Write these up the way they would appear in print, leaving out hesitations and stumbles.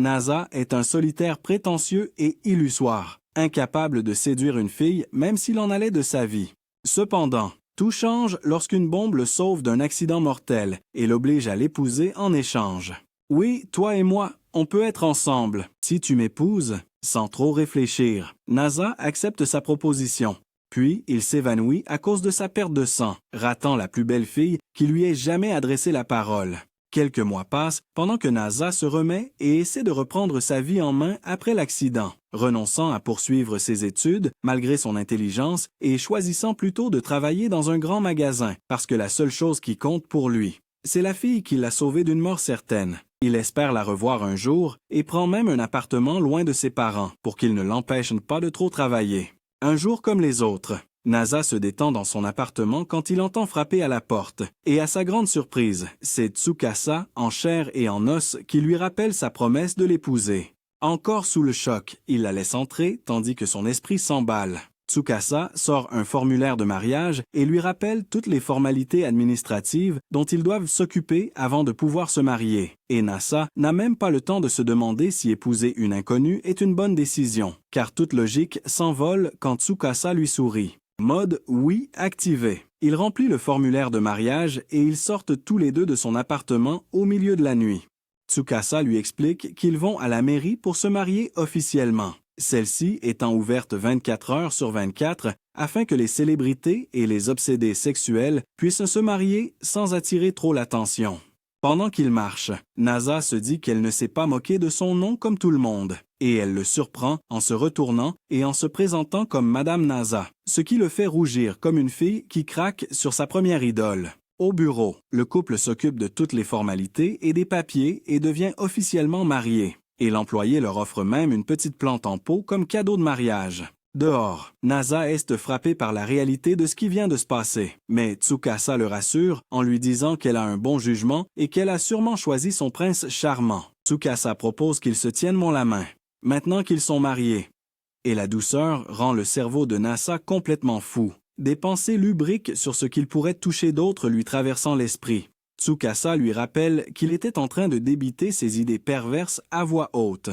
Nasa est un solitaire prétentieux et illusoire, incapable de séduire une fille même s'il en allait de sa vie. Cependant, tout change lorsqu'une bombe le sauve d'un accident mortel et l'oblige à l'épouser en échange. Oui, toi et moi, on peut être ensemble, si tu m'épouses. Sans trop réfléchir, Nasa accepte sa proposition. Puis, il s'évanouit à cause de sa perte de sang, ratant la plus belle fille qui lui ait jamais adressé la parole. Quelques mois passent pendant que Nasa se remet et essaie de reprendre sa vie en main après l'accident, renonçant à poursuivre ses études malgré son intelligence et choisissant plutôt de travailler dans un grand magasin parce que la seule chose qui compte pour lui, c'est la fille qui l'a sauvé d'une mort certaine. Il espère la revoir un jour et prend même un appartement loin de ses parents pour qu'ils ne l'empêchent pas de trop travailler. Un jour comme les autres, Nasa se détend dans son appartement quand il entend frapper à la porte. Et à sa grande surprise, c'est Tsukasa, en chair et en os, qui lui rappelle sa promesse de l'épouser. Encore sous le choc, il la laisse entrer tandis que son esprit s'emballe. Tsukasa sort un formulaire de mariage et lui rappelle toutes les formalités administratives dont ils doivent s'occuper avant de pouvoir se marier. Et Nasa n'a même pas le temps de se demander si épouser une inconnue est une bonne décision, car toute logique s'envole quand Tsukasa lui sourit. Mode oui activé. Il remplit le formulaire de mariage et ils sortent tous les deux de son appartement au milieu de la nuit. Tsukasa lui explique qu'ils vont à la mairie pour se marier officiellement. Celle-ci étant ouverte 24 heures sur 24 afin que les célébrités et les obsédés sexuels puissent se marier sans attirer trop l'attention. Pendant qu'il marche, Nasa se dit qu'elle ne s'est pas moquée de son nom comme tout le monde, et elle le surprend en se retournant et en se présentant comme Madame Nasa, ce qui le fait rougir comme une fille qui craque sur sa première idole. Au bureau, le couple s'occupe de toutes les formalités et des papiers et devient officiellement marié. Et l'employé leur offre même une petite plante en pot comme cadeau de mariage. Dehors, Nasa est frappée par la réalité de ce qui vient de se passer, mais Tsukasa le rassure en lui disant qu'elle a un bon jugement et qu'elle a sûrement choisi son prince charmant. Tsukasa propose qu'ils se tiennent la main, maintenant qu'ils sont mariés. Et la douceur rend le cerveau de Nasa complètement fou. Des pensées lubriques sur ce qu'il pourrait toucher d'autres lui traversant l'esprit. Tsukasa lui rappelle qu'il était en train de débiter ses idées perverses à voix haute.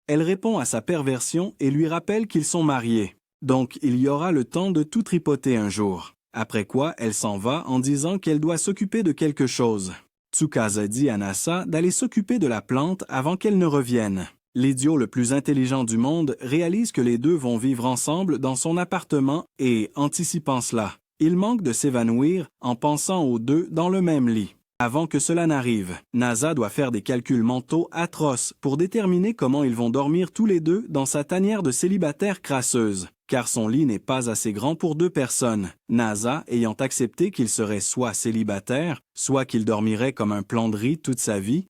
Elle répond à sa perversion et lui rappelle qu'ils sont mariés. Donc il y aura le temps de tout tripoter un jour. Après quoi, elle s'en va en disant qu'elle doit s'occuper de quelque chose. Tsukasa dit à Nasa d'aller s'occuper de la plante avant qu'elle ne revienne. L'idiot le plus intelligent du monde réalise que les deux vont vivre ensemble dans son appartement et, anticipant cela, il manque de s'évanouir en pensant aux deux dans le même lit. Avant que cela n'arrive, Nasa doit faire des calculs mentaux atroces pour déterminer comment ils vont dormir tous les deux dans sa tanière de célibataire crasseuse, car son lit n'est pas assez grand pour deux personnes, Nasa ayant accepté qu'il serait soit célibataire, soit qu'il dormirait comme un plant de riz toute sa vie.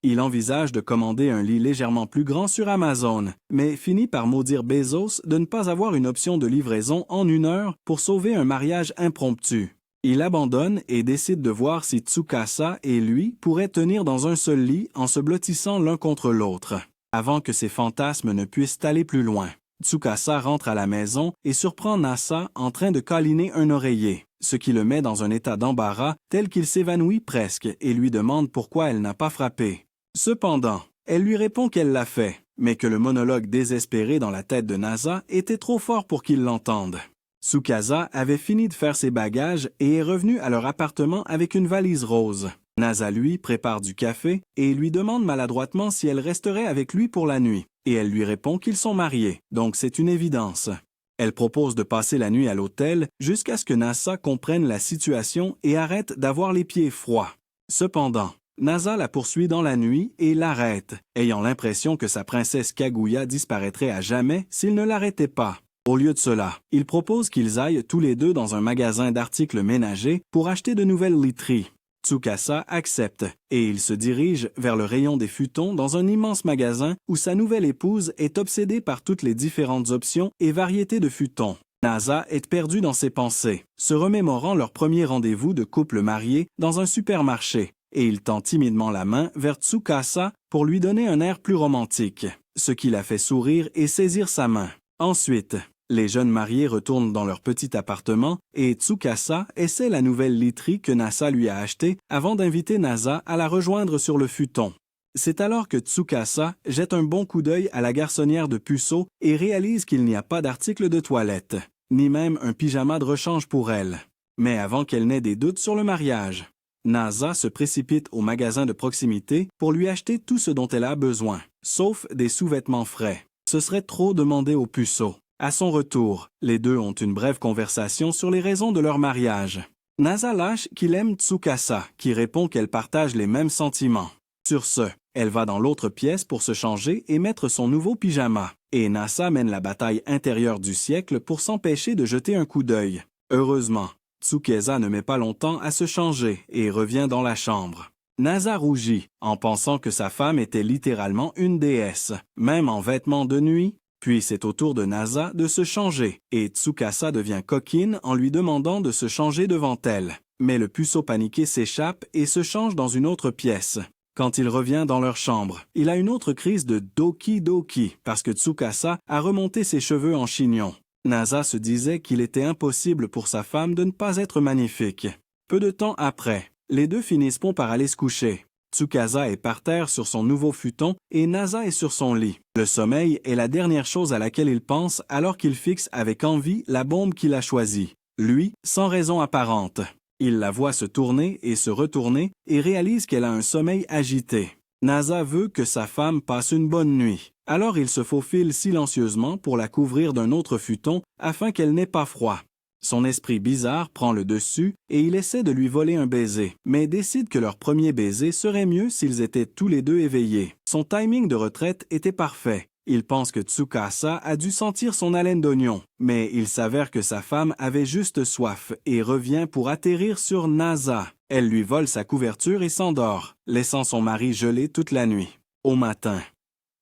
Il envisage de commander un lit légèrement plus grand sur Amazon, mais finit par maudire Bezos de ne pas avoir une option de livraison en 1 heure pour sauver un mariage impromptu. Il abandonne et décide de voir si Tsukasa et lui pourraient tenir dans un seul lit en se blottissant l'un contre l'autre, avant que ses fantasmes ne puissent aller plus loin. Tsukasa rentre à la maison et surprend Nasa en train de câliner un oreiller, ce qui le met dans un état d'embarras tel qu'il s'évanouit presque et lui demande pourquoi elle n'a pas frappé. Cependant, elle lui répond qu'elle l'a fait, mais que le monologue désespéré dans la tête de Nasa était trop fort pour qu'il l'entende. Tsukasa avait fini de faire ses bagages et est revenu à leur appartement avec une valise rose. Nasa, lui, prépare du café et lui demande maladroitement si elle resterait avec lui pour la nuit. Et elle lui répond qu'ils sont mariés, donc c'est une évidence. Elle propose de passer la nuit à l'hôtel jusqu'à ce que Nasa comprenne la situation et arrête d'avoir les pieds froids. Cependant, Nasa la poursuit dans la nuit et l'arrête, ayant l'impression que sa princesse Kaguya disparaîtrait à jamais s'il ne l'arrêtait pas. Au lieu de cela, il propose qu'ils aillent tous les deux dans un magasin d'articles ménagers pour acheter de nouvelles literies. Tsukasa accepte et il se dirige vers le rayon des futons dans un immense magasin où sa nouvelle épouse est obsédée par toutes les différentes options et variétés de futons. Nasa est perdu dans ses pensées, se remémorant leur premier rendez-vous de couple marié dans un supermarché, et il tend timidement la main vers Tsukasa pour lui donner un air plus romantique, ce qui la fait sourire et saisir sa main. Ensuite, les jeunes mariés retournent dans leur petit appartement et Tsukasa essaie la nouvelle literie que Nasa lui a achetée avant d'inviter Nasa à la rejoindre sur le futon. C'est alors que Tsukasa jette un bon coup d'œil à la garçonnière de puceaux et réalise qu'il n'y a pas d'article de toilette, ni même un pyjama de rechange pour elle. Mais avant qu'elle n'ait des doutes sur le mariage, Nasa se précipite au magasin de proximité pour lui acheter tout ce dont elle a besoin, sauf des sous-vêtements frais. Ce serait trop demandé au puceau. À son retour, les deux ont une brève conversation sur les raisons de leur mariage. Nasa lâche qu'il aime Tsukasa, qui répond qu'elle partage les mêmes sentiments. Sur ce, elle va dans l'autre pièce pour se changer et mettre son nouveau pyjama, et Nasa mène la bataille intérieure du siècle pour s'empêcher de jeter un coup d'œil. Heureusement, Tsukasa ne met pas longtemps à se changer et revient dans la chambre. Nasa rougit en pensant que sa femme était littéralement une déesse, même en vêtements de nuit. Puis c'est au tour de Nasa de se changer, et Tsukasa devient coquine en lui demandant de se changer devant elle. Mais le puceau paniqué s'échappe et se change dans une autre pièce. Quand il revient dans leur chambre, il a une autre crise de doki-doki parce que Tsukasa a remonté ses cheveux en chignon. Nasa se disait qu'il était impossible pour sa femme de ne pas être magnifique. Peu de temps après, les deux finiront par aller se coucher. Tsukasa est par terre sur son nouveau futon et Nasa est sur son lit. Le sommeil est la dernière chose à laquelle il pense alors qu'il fixe avec envie la bombe qu'il a choisie. Lui, sans raison apparente. Il la voit se tourner et se retourner et réalise qu'elle a un sommeil agité. Nasa veut que sa femme passe une bonne nuit. Alors il se faufile silencieusement pour la couvrir d'un autre futon afin qu'elle n'ait pas froid. Son esprit bizarre prend le dessus et il essaie de lui voler un baiser, mais décide que leur premier baiser serait mieux s'ils étaient tous les deux éveillés. Son timing de retraite était parfait. Il pense que Tsukasa a dû sentir son haleine d'oignon, mais il s'avère que sa femme avait juste soif et revient pour atterrir sur Nasa. Elle lui vole sa couverture et s'endort, laissant son mari gelé toute la nuit. Au matin,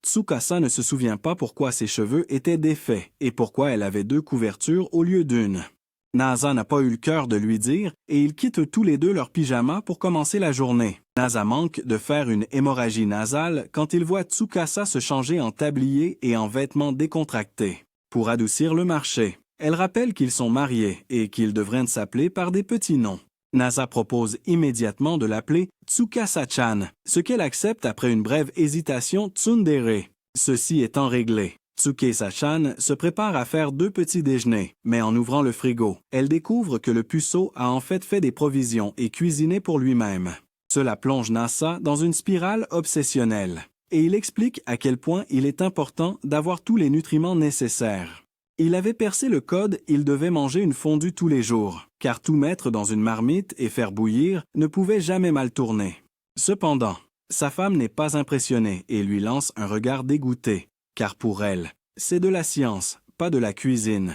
Tsukasa ne se souvient pas pourquoi ses cheveux étaient défaits et pourquoi elle avait 2 couvertures au lieu d'une. Nasa n'a pas eu le cœur de lui dire et ils quittent tous les deux leur pyjama pour commencer la journée. Nasa manque de faire une hémorragie nasale quand il voit Tsukasa se changer en tablier et en vêtements décontractés. Pour adoucir le marché, elle rappelle qu'ils sont mariés et qu'ils devraient s'appeler par des petits noms. Nasa propose immédiatement de l'appeler Tsukasa-chan, ce qu'elle accepte après une brève hésitation tsundere. Ceci étant réglé, Tsukasa-chan se prépare à faire 2 petits déjeuners, mais en ouvrant le frigo, elle découvre que le puceau a en fait des provisions et cuisiné pour lui-même. Cela plonge Nasa dans une spirale obsessionnelle, et il explique à quel point il est important d'avoir tous les nutriments nécessaires. Il avait percé le code, il devait manger une fondue tous les jours, car tout mettre dans une marmite et faire bouillir ne pouvait jamais mal tourner. Cependant, sa femme n'est pas impressionnée et lui lance un regard dégoûté, car pour elle, c'est de la science, pas de la cuisine.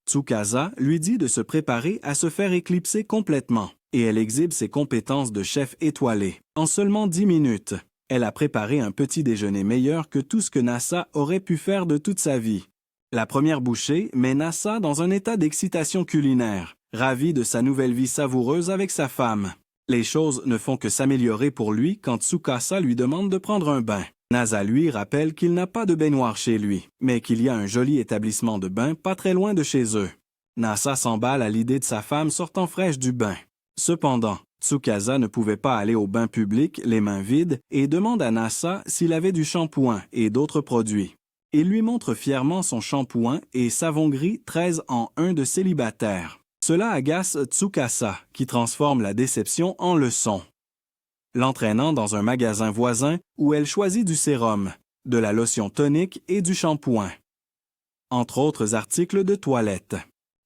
Tsukasa lui dit de se préparer à se faire éclipser complètement, et elle exhibe ses compétences de chef étoilé. En seulement 10 minutes, elle a préparé un petit déjeuner meilleur que tout ce que Nasa aurait pu faire de toute sa vie. La première bouchée met Nasa dans un état d'excitation culinaire, ravi de sa nouvelle vie savoureuse avec sa femme. Les choses ne font que s'améliorer pour lui quand Tsukasa lui demande de prendre un bain. Nasa lui rappelle qu'il n'a pas de baignoire chez lui, mais qu'il y a un joli établissement de bain pas très loin de chez eux. Nasa s'emballe à l'idée de sa femme sortant fraîche du bain. Cependant, Tsukasa ne pouvait pas aller au bain public les mains vides et demande à Nasa s'il avait du shampoing et d'autres produits. Il lui montre fièrement son shampoing et savon gris 13 en 1 de célibataire. Cela agace Tsukasa, qui transforme la déception en leçon, l'entraînant dans un magasin voisin où elle choisit du sérum, de la lotion tonique et du shampoing, entre autres articles de toilette.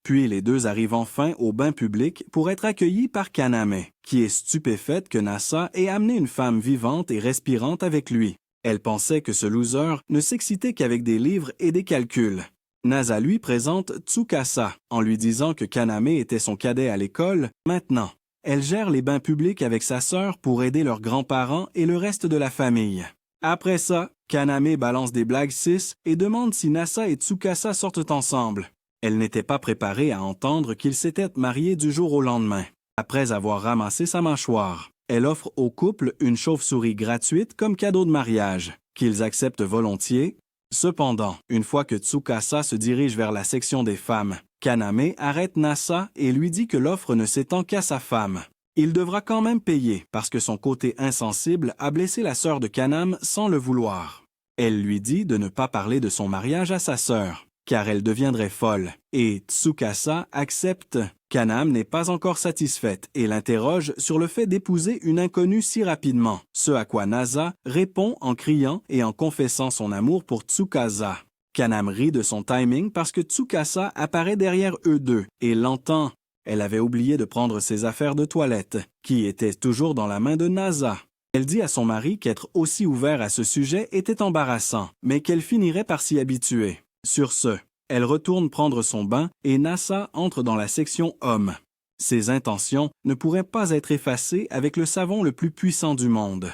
Puis les deux arrivent enfin au bain public pour être accueillis par Kaname, qui est stupéfaite que Nasa ait amené une femme vivante et respirante avec lui. Elle pensait que ce loser ne s'excitait qu'avec des livres et des calculs. Nasa lui présente Tsukasa en lui disant que Kaname était son cadet à l'école. Maintenant, elle gère les bains publics avec sa sœur pour aider leurs grands-parents et le reste de la famille. Après ça, Kaname balance des blagues 6 et demande si Nasa et Tsukasa sortent ensemble. Elle n'était pas préparée à entendre qu'ils s'étaient mariés du jour au lendemain. Après avoir ramassé sa mâchoire, elle offre au couple une chauve-souris gratuite comme cadeau de mariage, qu'ils acceptent volontiers. Cependant, une fois que Tsukasa se dirige vers la section des femmes, Kaname arrête Nasa et lui dit que l'offre ne s'étend qu'à sa femme. Il devra quand même payer parce que son côté insensible a blessé la sœur de Kaname sans le vouloir. Elle lui dit de ne pas parler de son mariage à sa sœur, car elle deviendrait folle, et Tsukasa accepte. Kaname n'est pas encore satisfaite et l'interroge sur le fait d'épouser une inconnue si rapidement, ce à quoi Nasa répond en criant et en confessant son amour pour Tsukasa. Kaname rit de son timing parce que Tsukasa apparaît derrière eux deux et l'entend. Elle avait oublié de prendre ses affaires de toilette, qui étaient toujours dans la main de Nasa. Elle dit à son mari qu'être aussi ouvert à ce sujet était embarrassant, mais qu'elle finirait par s'y habituer. Sur ce, elle retourne prendre son bain et Nasa entre dans la section hommes. Ses intentions ne pourraient pas être effacées avec le savon le plus puissant du monde,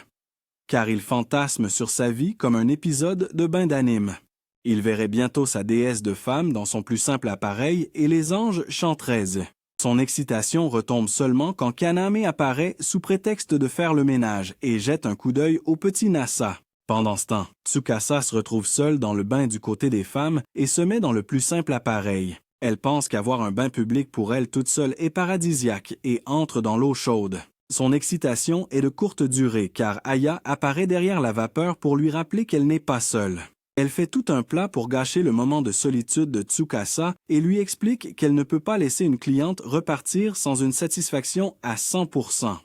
car il fantasme sur sa vie comme un épisode de bain d'anime. Il verrait bientôt sa déesse de femme dans son plus simple appareil et les anges chanteraient. Son excitation retombe seulement quand Kaname apparaît sous prétexte de faire le ménage et jette un coup d'œil au petit Nasa. Pendant ce temps, Tsukasa se retrouve seule dans le bain du côté des femmes et se met dans le plus simple appareil. Elle pense qu'avoir un bain public pour elle toute seule est paradisiaque et entre dans l'eau chaude. Son excitation est de courte durée car Aya apparaît derrière la vapeur pour lui rappeler qu'elle n'est pas seule. Elle fait tout un plat pour gâcher le moment de solitude de Tsukasa et lui explique qu'elle ne peut pas laisser une cliente repartir sans une satisfaction à 100%.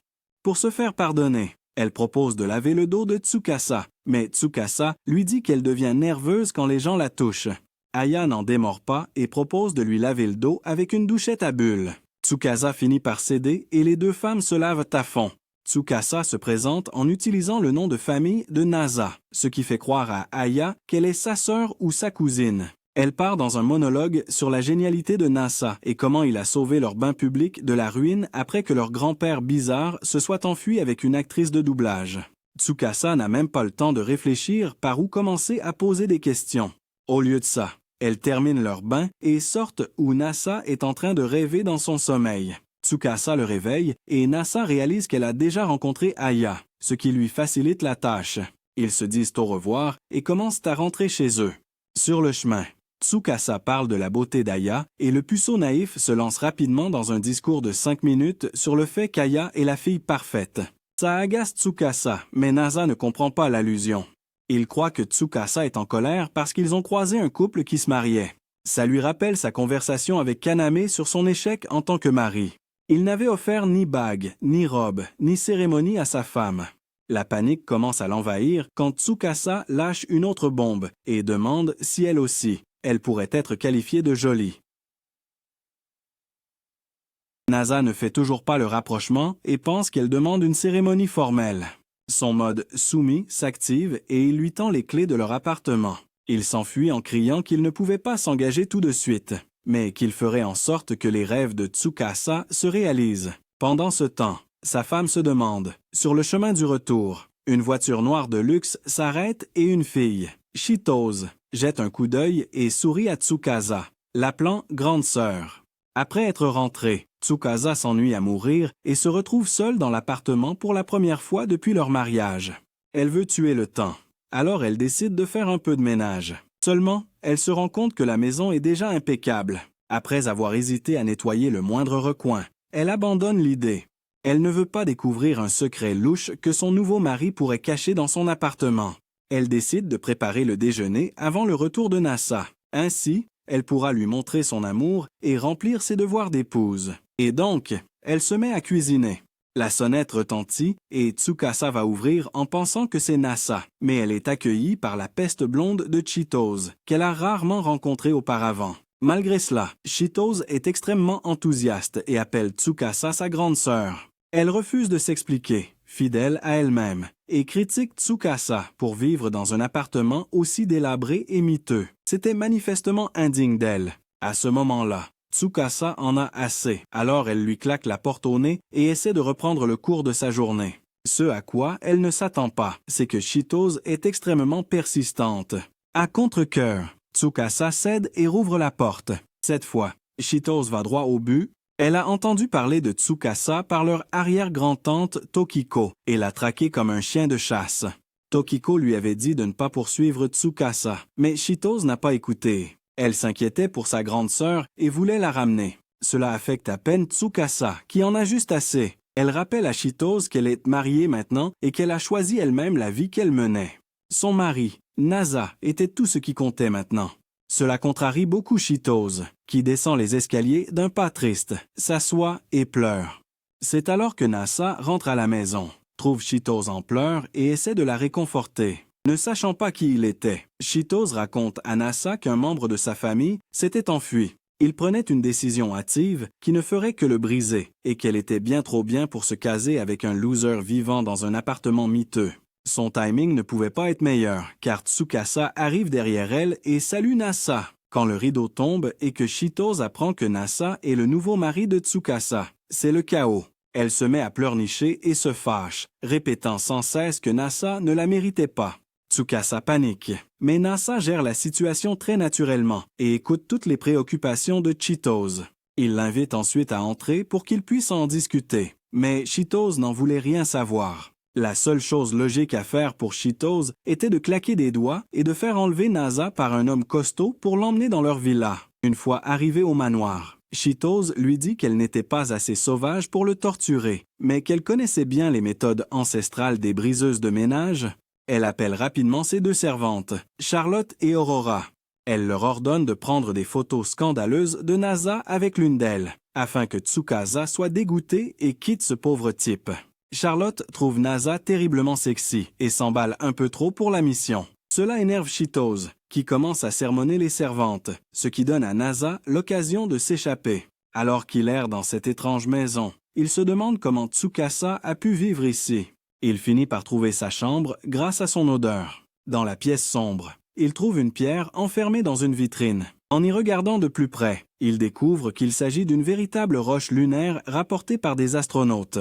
Pour se faire pardonner, elle propose de laver le dos de Tsukasa, mais Tsukasa lui dit qu'elle devient nerveuse quand les gens la touchent. Aya n'en démord pas et propose de lui laver le dos avec une douchette à bulles. Tsukasa finit par céder et les deux femmes se lavent à fond. Tsukasa se présente en utilisant le nom de famille de Nasa, ce qui fait croire à Aya qu'elle est sa sœur ou sa cousine. Elle part dans un monologue sur la génialité de Nasa et comment il a sauvé leur bain public de la ruine après que leur grand-père bizarre se soit enfui avec une actrice de doublage. Tsukasa n'a même pas le temps de réfléchir par où commencer à poser des questions. Au lieu de ça, elles terminent leur bain et sortent où Nasa est en train de rêver dans son sommeil. Tsukasa le réveille et Nasa réalise qu'elle a déjà rencontré Aya, ce qui lui facilite la tâche. Ils se disent au revoir et commencent à rentrer chez eux. Sur le chemin, Tsukasa parle de la beauté d'Aya et le puceau naïf se lance rapidement dans un discours de 5 minutes sur le fait qu'Aya est la fille parfaite. Ça agace Tsukasa, mais Nasa ne comprend pas l'allusion. Il croit que Tsukasa est en colère parce qu'ils ont croisé un couple qui se mariait. Ça lui rappelle sa conversation avec Kaname sur son échec en tant que mari. Il n'avait offert ni bague, ni robe, ni cérémonie à sa femme. La panique commence à l'envahir quand Tsukasa lâche une autre bombe et demande si elle aussi, elle pourrait être qualifiée de jolie. Nasa ne fait toujours pas le rapprochement et pense qu'elle demande une cérémonie formelle. Son mode soumis s'active et il lui tend les clés de leur appartement. Il s'enfuit en criant qu'il ne pouvait pas s'engager tout de suite, mais qu'il ferait en sorte que les rêves de Tsukasa se réalisent. Pendant ce temps, sa femme se demande, sur le chemin du retour, une voiture noire de luxe s'arrête et une fille, Chitose, jette un coup d'œil et sourit à Tsukasa, l'appelant grande sœur. Après être rentrée, Tsukasa s'ennuie à mourir et se retrouve seule dans l'appartement pour la première fois depuis leur mariage. Elle veut tuer le temps. Alors elle décide de faire un peu de ménage. Seulement, elle se rend compte que la maison est déjà impeccable. Après avoir hésité à nettoyer le moindre recoin, elle abandonne l'idée. Elle ne veut pas découvrir un secret louche que son nouveau mari pourrait cacher dans son appartement. Elle décide de préparer le déjeuner avant le retour de Nasa. Ainsi, elle pourra lui montrer son amour et remplir ses devoirs d'épouse. Et donc, elle se met à cuisiner. La sonnette retentit et Tsukasa va ouvrir en pensant que c'est Nasa, mais elle est accueillie par la peste blonde de Chitose, qu'elle a rarement rencontrée auparavant. Malgré cela, Chitose est extrêmement enthousiaste et appelle Tsukasa sa grande sœur. Elle refuse de s'expliquer, fidèle à elle-même, et critique Tsukasa pour vivre dans un appartement aussi délabré et miteux. C'était manifestement indigne d'elle. À ce moment-là, Tsukasa en a assez, alors elle lui claque la porte au nez et essaie de reprendre le cours de sa journée. Ce à quoi elle ne s'attend pas, c'est que Chitose est extrêmement persistante. À contre-cœur, Tsukasa cède et rouvre la porte. Cette fois, Chitose va droit au but. Elle a entendu parler de Tsukasa par leur arrière-grand-tante Tokiko et l'a traqué comme un chien de chasse. Tokiko lui avait dit de ne pas poursuivre Tsukasa, mais Chitose n'a pas écouté. Elle s'inquiétait pour sa grande sœur et voulait la ramener. Cela affecte à peine Tsukasa, qui en a juste assez. Elle rappelle à Chitose qu'elle est mariée maintenant et qu'elle a choisi elle-même la vie qu'elle menait. Son mari, Nasa, était tout ce qui comptait maintenant. Cela contrarie beaucoup Chitose, qui descend les escaliers d'un pas triste, s'assoit et pleure. C'est alors que Nasa rentre à la maison, trouve Chitose en pleurs et essaie de la réconforter. Ne sachant pas qui il était, Chitose raconte à Nasa qu'un membre de sa famille s'était enfui. Il prenait une décision hâtive qui ne ferait que le briser et qu'elle était bien trop bien pour se caser avec un loser vivant dans un appartement miteux. Son timing ne pouvait pas être meilleur, car Tsukasa arrive derrière elle et salue Nasa, quand le rideau tombe et que Chitose apprend que Nasa est le nouveau mari de Tsukasa. C'est le chaos. Elle se met à pleurnicher et se fâche, répétant sans cesse que Nasa ne la méritait pas. Tsukasa panique, mais Nasa gère la situation très naturellement et écoute toutes les préoccupations de Chitose. Il l'invite ensuite à entrer pour qu'ils puissent en discuter, mais Chitose n'en voulait rien savoir. La seule chose logique à faire pour Chitose était de claquer des doigts et de faire enlever Nasa par un homme costaud pour l'emmener dans leur villa. Une fois arrivée au manoir, Chitose lui dit qu'elle n'était pas assez sauvage pour le torturer, mais qu'elle connaissait bien les méthodes ancestrales des briseuses de ménage. Elle appelle rapidement ses deux servantes, Charlotte et Aurora. Elle leur ordonne de prendre des photos scandaleuses de Nasa avec l'une d'elles, afin que Tsukasa soit dégoûté et quitte ce pauvre type. Charlotte trouve Nasa terriblement sexy et s'emballe un peu trop pour la mission. Cela énerve Chitose, qui commence à sermonner les servantes, ce qui donne à Nasa l'occasion de s'échapper. Alors qu'il erre dans cette étrange maison, il se demande comment Tsukasa a pu vivre ici. Il finit par trouver sa chambre grâce à son odeur. Dans la pièce sombre, il trouve une pierre enfermée dans une vitrine. En y regardant de plus près, il découvre qu'il s'agit d'une véritable roche lunaire rapportée par des astronautes.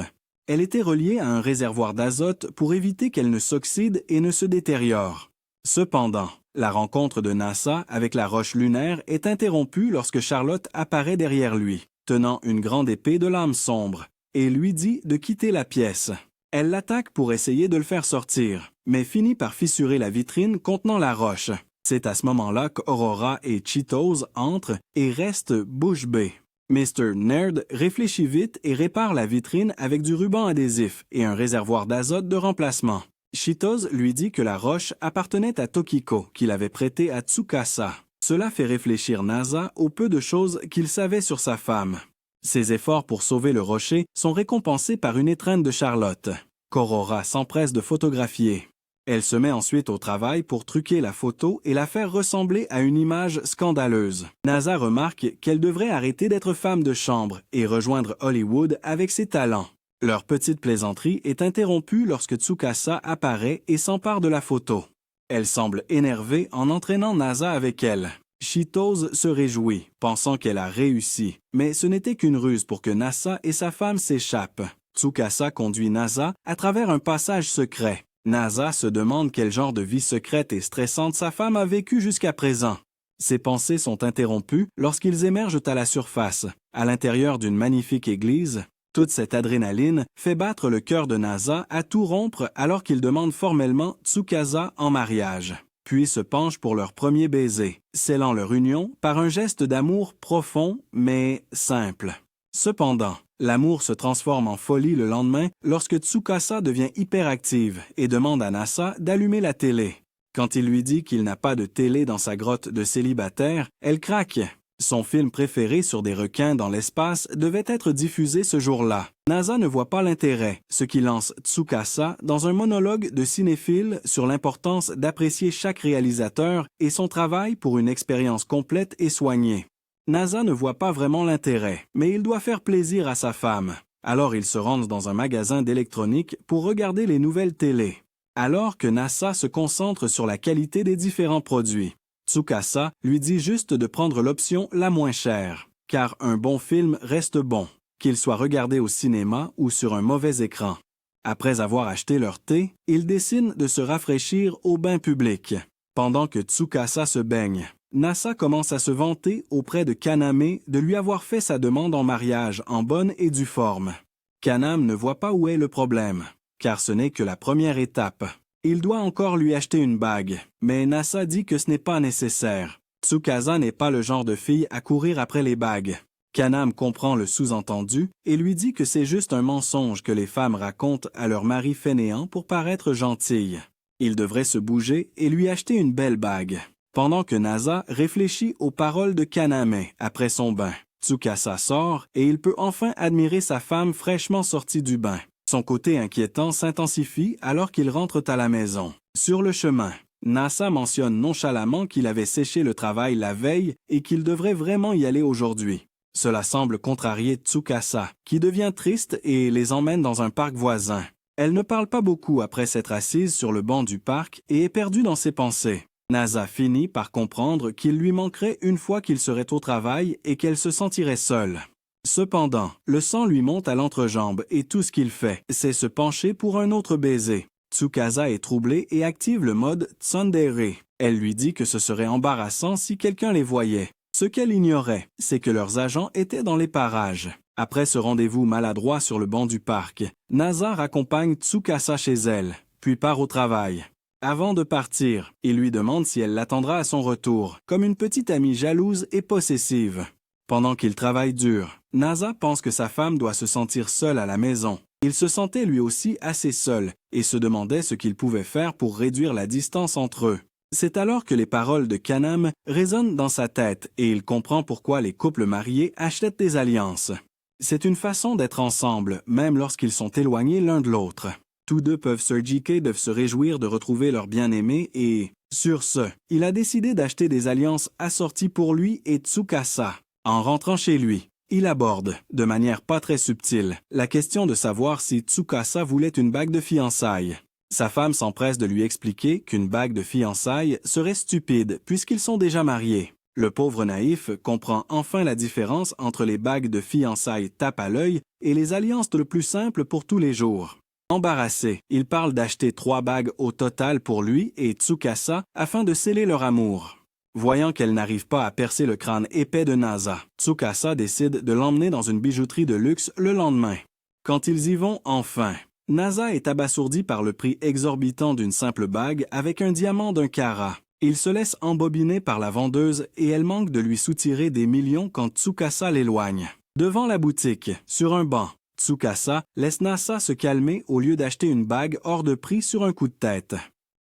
Elle était reliée à un réservoir d'azote pour éviter qu'elle ne s'oxyde et ne se détériore. Cependant, la rencontre de Nasa avec la roche lunaire est interrompue lorsque Charlotte apparaît derrière lui, tenant une grande épée de lame sombre, et lui dit de quitter la pièce. Elle l'attaque pour essayer de le faire sortir, mais finit par fissurer la vitrine contenant la roche. C'est à ce moment-là qu'Aurora et Chitose entrent et restent bouche bée. Mr. Nerd réfléchit vite et répare la vitrine avec du ruban adhésif et un réservoir d'azote de remplacement. Chitose lui dit que la roche appartenait à Tokiko, qu'il avait prêtée à Tsukasa. Cela fait réfléchir Nasa aux peu de choses qu'il savait sur sa femme. Ses efforts pour sauver le rocher sont récompensés par une étreinte de Charlotte, qu'Aurora s'empresse de photographier. Elle se met ensuite au travail pour truquer la photo et la faire ressembler à une image scandaleuse. Nasa remarque qu'elle devrait arrêter d'être femme de chambre et rejoindre Hollywood avec ses talents. Leur petite plaisanterie est interrompue lorsque Tsukasa apparaît et s'empare de la photo. Elle semble énervée en entraînant Nasa avec elle. Chitose se réjouit, pensant qu'elle a réussi, mais ce n'était qu'une ruse pour que Nasa et sa femme s'échappent. Tsukasa conduit Nasa à travers un passage secret. Nasa se demande quel genre de vie secrète et stressante sa femme a vécu jusqu'à présent. Ses pensées sont interrompues lorsqu'ils émergent à la surface, à l'intérieur d'une magnifique église. Toute cette adrénaline fait battre le cœur de Nasa à tout rompre alors qu'il demande formellement Tsukasa en mariage, puis se penche pour leur premier baiser, scellant leur union par un geste d'amour profond mais simple. Cependant, l'amour se transforme en folie le lendemain lorsque Tsukasa devient hyperactive et demande à Nasa d'allumer la télé. Quand il lui dit qu'il n'a pas de télé dans sa grotte de célibataire, elle craque. Son film préféré sur des requins dans l'espace devait être diffusé ce jour-là. Nasa ne voit pas l'intérêt, ce qui lance Tsukasa dans un monologue de cinéphile sur l'importance d'apprécier chaque réalisateur et son travail pour une expérience complète et soignée. Nasa ne voit pas vraiment l'intérêt, mais il doit faire plaisir à sa femme. Alors ils se rendent dans un magasin d'électronique pour regarder les nouvelles télés. Alors que Nasa se concentre sur la qualité des différents produits. Tsukasa lui dit juste de prendre l'option la moins chère, car un bon film reste bon, qu'il soit regardé au cinéma ou sur un mauvais écran. Après avoir acheté leur thé, ils décident de se rafraîchir au bain public. Pendant que Tsukasa se baigne, Nasa commence à se vanter auprès de Kaname de lui avoir fait sa demande en mariage en bonne et due forme. Kaname ne voit pas où est le problème, car ce n'est que la première étape. Il doit encore lui acheter une bague, mais Nasa dit que ce n'est pas nécessaire. Tsukasa n'est pas le genre de fille à courir après les bagues. Kanam comprend le sous-entendu et lui dit que c'est juste un mensonge que les femmes racontent à leur mari fainéant pour paraître gentilles. Il devrait se bouger et lui acheter une belle bague. Pendant que Nasa réfléchit aux paroles de Kaname après son bain, Tsukasa sort et il peut enfin admirer sa femme fraîchement sortie du bain. Son côté inquiétant s'intensifie alors qu'ils rentrent à la maison. Sur le chemin, Nasa mentionne nonchalamment qu'il avait séché le travail la veille et qu'il devrait vraiment y aller aujourd'hui. Cela semble contrarier Tsukasa, qui devient triste et les emmène dans un parc voisin. Elle ne parle pas beaucoup après s'être assise sur le banc du parc et est perdue dans ses pensées. Nasa finit par comprendre qu'il lui manquerait une fois qu'il serait au travail et qu'elle se sentirait seule. Cependant, le sang lui monte à l'entrejambe et tout ce qu'il fait, c'est se pencher pour un autre baiser. Tsukasa est troublée et active le mode tsundere. Elle lui dit que ce serait embarrassant si quelqu'un les voyait. Ce qu'elle ignorait, c'est que leurs agents étaient dans les parages. Après ce rendez-vous maladroit sur le banc du parc, Nasa raccompagne Tsukasa chez elle, puis part au travail. Avant de partir, il lui demande si elle l'attendra à son retour, comme une petite amie jalouse et possessive. Pendant qu'il travaille dur, Nasa pense que sa femme doit se sentir seule à la maison. Il se sentait lui aussi assez seul et se demandait ce qu'il pouvait faire pour réduire la distance entre eux. C'est alors que les paroles de Kanam résonnent dans sa tête et il comprend pourquoi les couples mariés achètent des alliances. C'est une façon d'être ensemble, même lorsqu'ils sont éloignés l'un de l'autre. Tous deux peuvent se réjouir de retrouver leur bien-aimé et, sur ce, il a décidé d'acheter des alliances assorties pour lui et Tsukasa. En rentrant chez lui, il aborde, de manière pas très subtile, la question de savoir si Tsukasa voulait une bague de fiançailles. Sa femme s'empresse de lui expliquer qu'une bague de fiançailles serait stupide puisqu'ils sont déjà mariés. Le pauvre naïf comprend enfin la différence entre les bagues de fiançailles tape à l'œil et les alliances le plus simples pour tous les jours. Embarrassé, il parle d'acheter 3 bagues au total pour lui et Tsukasa afin de sceller leur amour. Voyant qu'elle n'arrive pas à percer le crâne épais de Nasa, Tsukasa décide de l'emmener dans une bijouterie de luxe le lendemain. Quand ils y vont enfin, Nasa est abasourdi par le prix exorbitant d'une simple bague avec un diamant d'1 carat. Il se laisse embobiner par la vendeuse et elle manque de lui soutirer des millions quand Tsukasa l'éloigne. Devant la boutique, sur un banc, Tsukasa laisse Nasa se calmer au lieu d'acheter une bague hors de prix sur un coup de tête.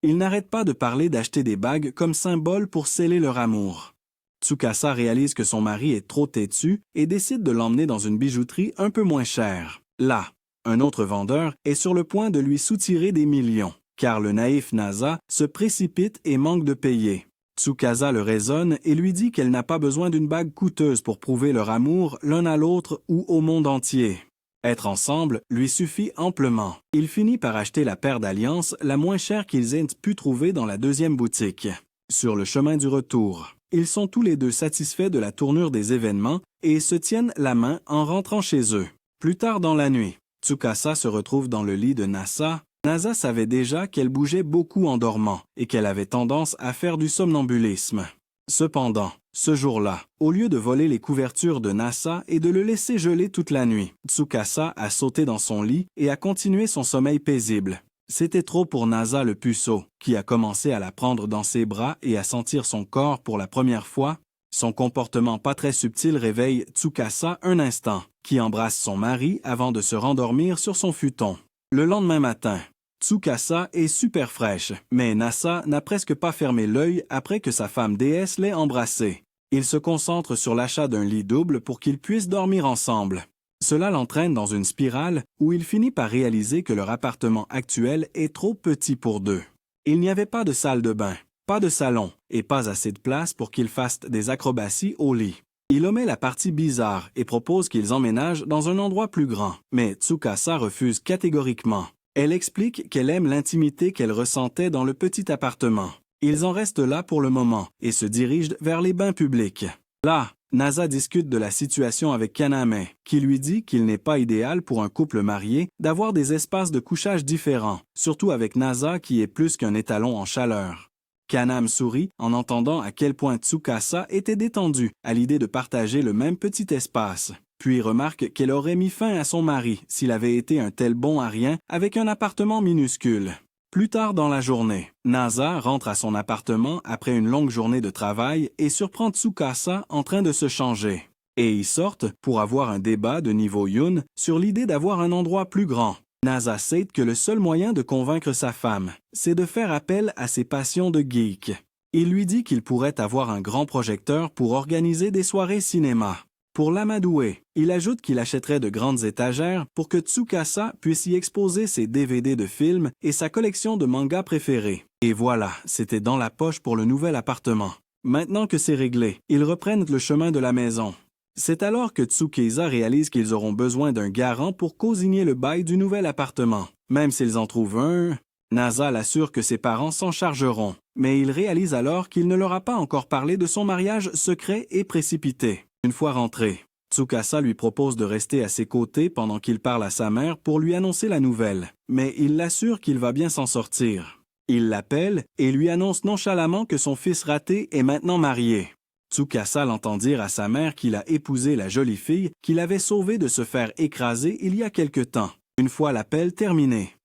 Il n'arrête pas de parler d'acheter des bagues comme symbole pour sceller leur amour. Tsukasa réalise que son mari est trop têtu et décide de l'emmener dans une bijouterie un peu moins chère. Là, un autre vendeur est sur le point de lui soutirer des millions, car le naïf Nasa se précipite et manque de payer. Tsukasa le raisonne et lui dit qu'elle n'a pas besoin d'une bague coûteuse pour prouver leur amour l'un à l'autre ou au monde entier. Être ensemble lui suffit amplement. Il finit par acheter la paire d'alliances la moins chère qu'ils aient pu trouver dans la deuxième boutique. Sur le chemin du retour, ils sont tous les deux satisfaits de la tournure des événements et se tiennent la main en rentrant chez eux. Plus tard dans la nuit, Tsukasa se retrouve dans le lit de Nasa. Nasa savait déjà qu'elle bougeait beaucoup en dormant et qu'elle avait tendance à faire du somnambulisme. Cependant, ce jour-là, au lieu de voler les couvertures de Nasa et de le laisser geler toute la nuit, Tsukasa a sauté dans son lit et a continué son sommeil paisible. C'était trop pour Nasa le puceau, qui a commencé à la prendre dans ses bras et à sentir son corps pour la première fois. Son comportement pas très subtil réveille Tsukasa un instant, qui embrasse son mari avant de se rendormir sur son futon. Le lendemain matin, Tsukasa est super fraîche, mais Nasa n'a presque pas fermé l'œil après que sa femme déesse l'ait embrassée. Il se concentre sur l'achat d'un lit double pour qu'ils puissent dormir ensemble. Cela l'entraîne dans une spirale où il finit par réaliser que leur appartement actuel est trop petit pour deux. Il n'y avait pas de salle de bain, pas de salon et pas assez de place pour qu'ils fassent des acrobaties au lit. Il omet la partie bizarre et propose qu'ils emménagent dans un endroit plus grand, mais Tsukasa refuse catégoriquement. Elle explique qu'elle aime l'intimité qu'elle ressentait dans le petit appartement. Ils en restent là pour le moment et se dirigent vers les bains publics. Là, Nasa discute de la situation avec Kaname, qui lui dit qu'il n'est pas idéal pour un couple marié d'avoir des espaces de couchage différents, surtout avec Nasa qui est plus qu'un étalon en chaleur. Kaname sourit en entendant à quel point Tsukasa était détendue à l'idée de partager le même petit espace. Puis remarque qu'elle aurait mis fin à son mari s'il avait été un tel bon à rien avec un appartement minuscule. Plus tard dans la journée, Nasa rentre à son appartement après une longue journée de travail et surprend Tsukasa en train de se changer. et ils sortent pour avoir un débat de niveau Yun sur l'idée d'avoir un endroit plus grand. Nasa sait que le seul moyen de convaincre sa femme, c'est de faire appel à ses passions de geek. Il lui dit qu'il pourrait avoir un grand projecteur pour organiser des soirées cinéma. Pour l'amadouer, il ajoute qu'il achèterait de grandes étagères pour que Tsukasa puisse y exposer ses DVD de films et sa collection de mangas préférés. Et voilà, c'était dans la poche pour le nouvel appartement. Maintenant que c'est réglé, ils reprennent le chemin de la maison. C'est alors que Tsukasa réalise qu'ils auront besoin d'un garant pour co-signer le bail du nouvel appartement. Même s'ils en trouvent un, Nasa l'assure que ses parents s'en chargeront. Mais il réalise alors qu'il ne leur a pas encore parlé de son mariage secret et précipité. Une fois rentré, Tsukasa lui propose de rester à ses côtés pendant qu'il parle à sa mère pour lui annoncer la nouvelle. Mais il l'assure qu'il va bien s'en sortir. Il l'appelle et lui annonce nonchalamment que son fils raté est maintenant marié. Tsukasa l'entend dire à sa mère qu'il a épousé la jolie fille qu'il avait sauvée de se faire écraser il y a quelque temps, une fois l'appel terminé.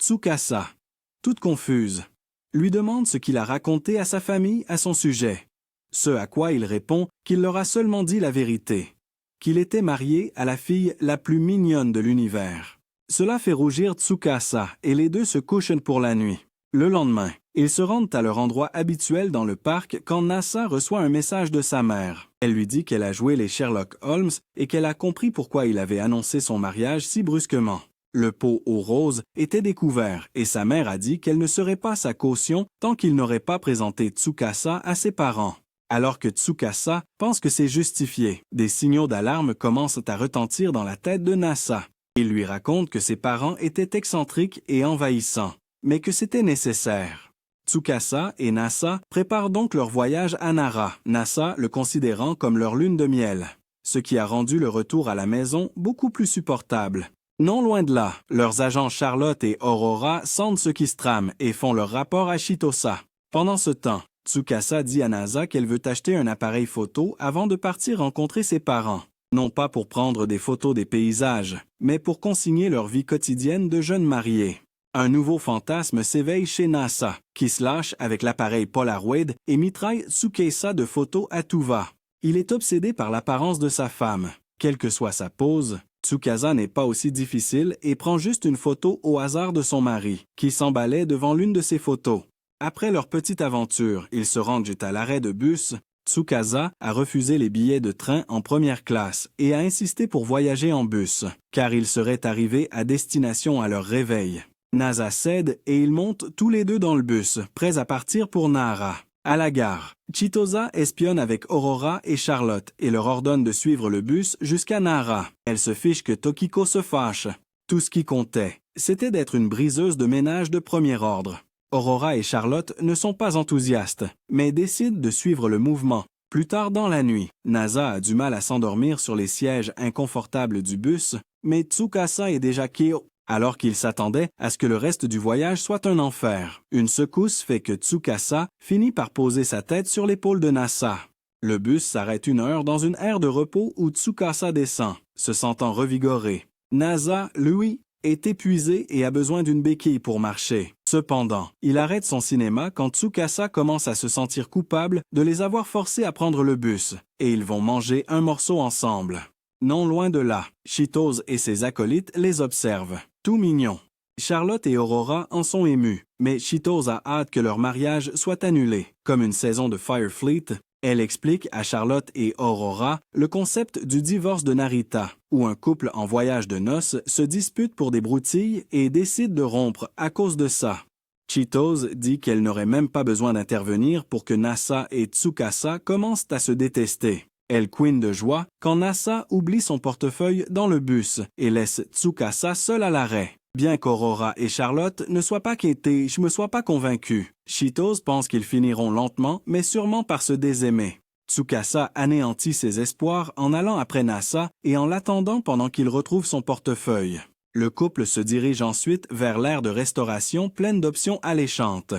Tsukasa, toute confuse, lui demande ce qu'il a raconté à sa famille à son sujet. Ce à quoi il répond qu'il leur a seulement dit la vérité, qu'il était marié à la fille la plus mignonne de l'univers. Cela fait rougir Tsukasa et les deux se couchent pour la nuit. Le lendemain, ils se rendent à leur endroit habituel dans le parc quand Nasa reçoit un message de sa mère. Elle lui dit qu'elle a joué les Sherlock Holmes et qu'elle a compris pourquoi il avait annoncé son mariage si brusquement. Le pot aux roses était découvert et sa mère a dit qu'elle ne serait pas sa caution tant qu'il n'aurait pas présenté Tsukasa à ses parents. Alors que Tsukasa pense que c'est justifié, des signaux d'alarme commencent à retentir dans la tête de Nasa. Il lui raconte que ses parents étaient excentriques et envahissants, mais que c'était nécessaire. Tsukasa et Nasa préparent donc leur voyage à Nara, Nasa le considérant comme leur lune de miel, ce qui a rendu le retour à la maison beaucoup plus supportable. Non loin de là, leurs agents Charlotte et Aurora sentent ce qui se trame et font leur rapport à Shitosa. Pendant ce temps, Tsukasa dit à Nasa qu'elle veut acheter un appareil photo avant de partir rencontrer ses parents. Non pas pour prendre des photos des paysages, mais pour consigner leur vie quotidienne de jeunes mariés. Un nouveau fantasme s'éveille chez Nasa, qui se lâche avec l'appareil Polaroid et mitraille Tsukasa de photos à tout va. Il est obsédé par l'apparence de sa femme. Quelle que soit sa pose, Tsukasa n'est pas aussi difficile et prend juste une photo au hasard de son mari, qui s'emballait devant l'une de ses photos. Après leur petite aventure, ils se rendent à l'arrêt de bus. Tsukasa a refusé les billets de train en première classe et a insisté pour voyager en bus, car ils seraient arrivés à destination à leur réveil. Nasa cède et ils montent tous les deux dans le bus, prêts à partir pour Nara. À la gare, Chitosa espionne avec Aurora et Charlotte et leur ordonne de suivre le bus jusqu'à Nara. Elle se fiche que Tokiko se fâche. Tout ce qui comptait, c'était d'être une briseuse de ménage de premier ordre. Aurora et Charlotte ne sont pas enthousiastes, mais décident de suivre le mouvement. Plus tard dans la nuit, Nasa a du mal à s'endormir sur les sièges inconfortables du bus, mais Tsukasa est déjà KO, alors qu'il s'attendait à ce que le reste du voyage soit un enfer. Une secousse fait que Tsukasa finit par poser sa tête sur l'épaule de Nasa. Le bus s'arrête 1 heure dans une aire de repos où Tsukasa descend, se sentant revigoré. Nasa, lui, est épuisé et a besoin d'une béquille pour marcher. Cependant, il arrête son cinéma quand Tsukasa commence à se sentir coupable de les avoir forcés à prendre le bus, et ils vont manger un morceau ensemble. Non loin de là, Chitose et ses acolytes les observent. Tout mignons. Charlotte et Aurora en sont émus, mais Chitose a hâte que leur mariage soit annulé. Comme une saison de Firefleet, elle explique à Charlotte et Aurora le concept du divorce de Narita, où un couple en voyage de noces se dispute pour des broutilles et décide de rompre à cause de ça. Chitose dit qu'elle n'aurait même pas besoin d'intervenir pour que Nasa et Tsukasa commencent à se détester. Elle couine de joie quand Nasa oublie son portefeuille dans le bus et laisse Tsukasa seul à l'arrêt. Bien qu'Aurora et Charlotte ne soient pas quittées, je me sois pas convaincu. Chitose pense qu'ils finiront lentement, mais sûrement par se désaimer. Tsukasa anéantit ses espoirs en allant après Nasa et en l'attendant pendant qu'il retrouve son portefeuille. Le couple se dirige ensuite vers l'aire de restauration pleine d'options alléchantes.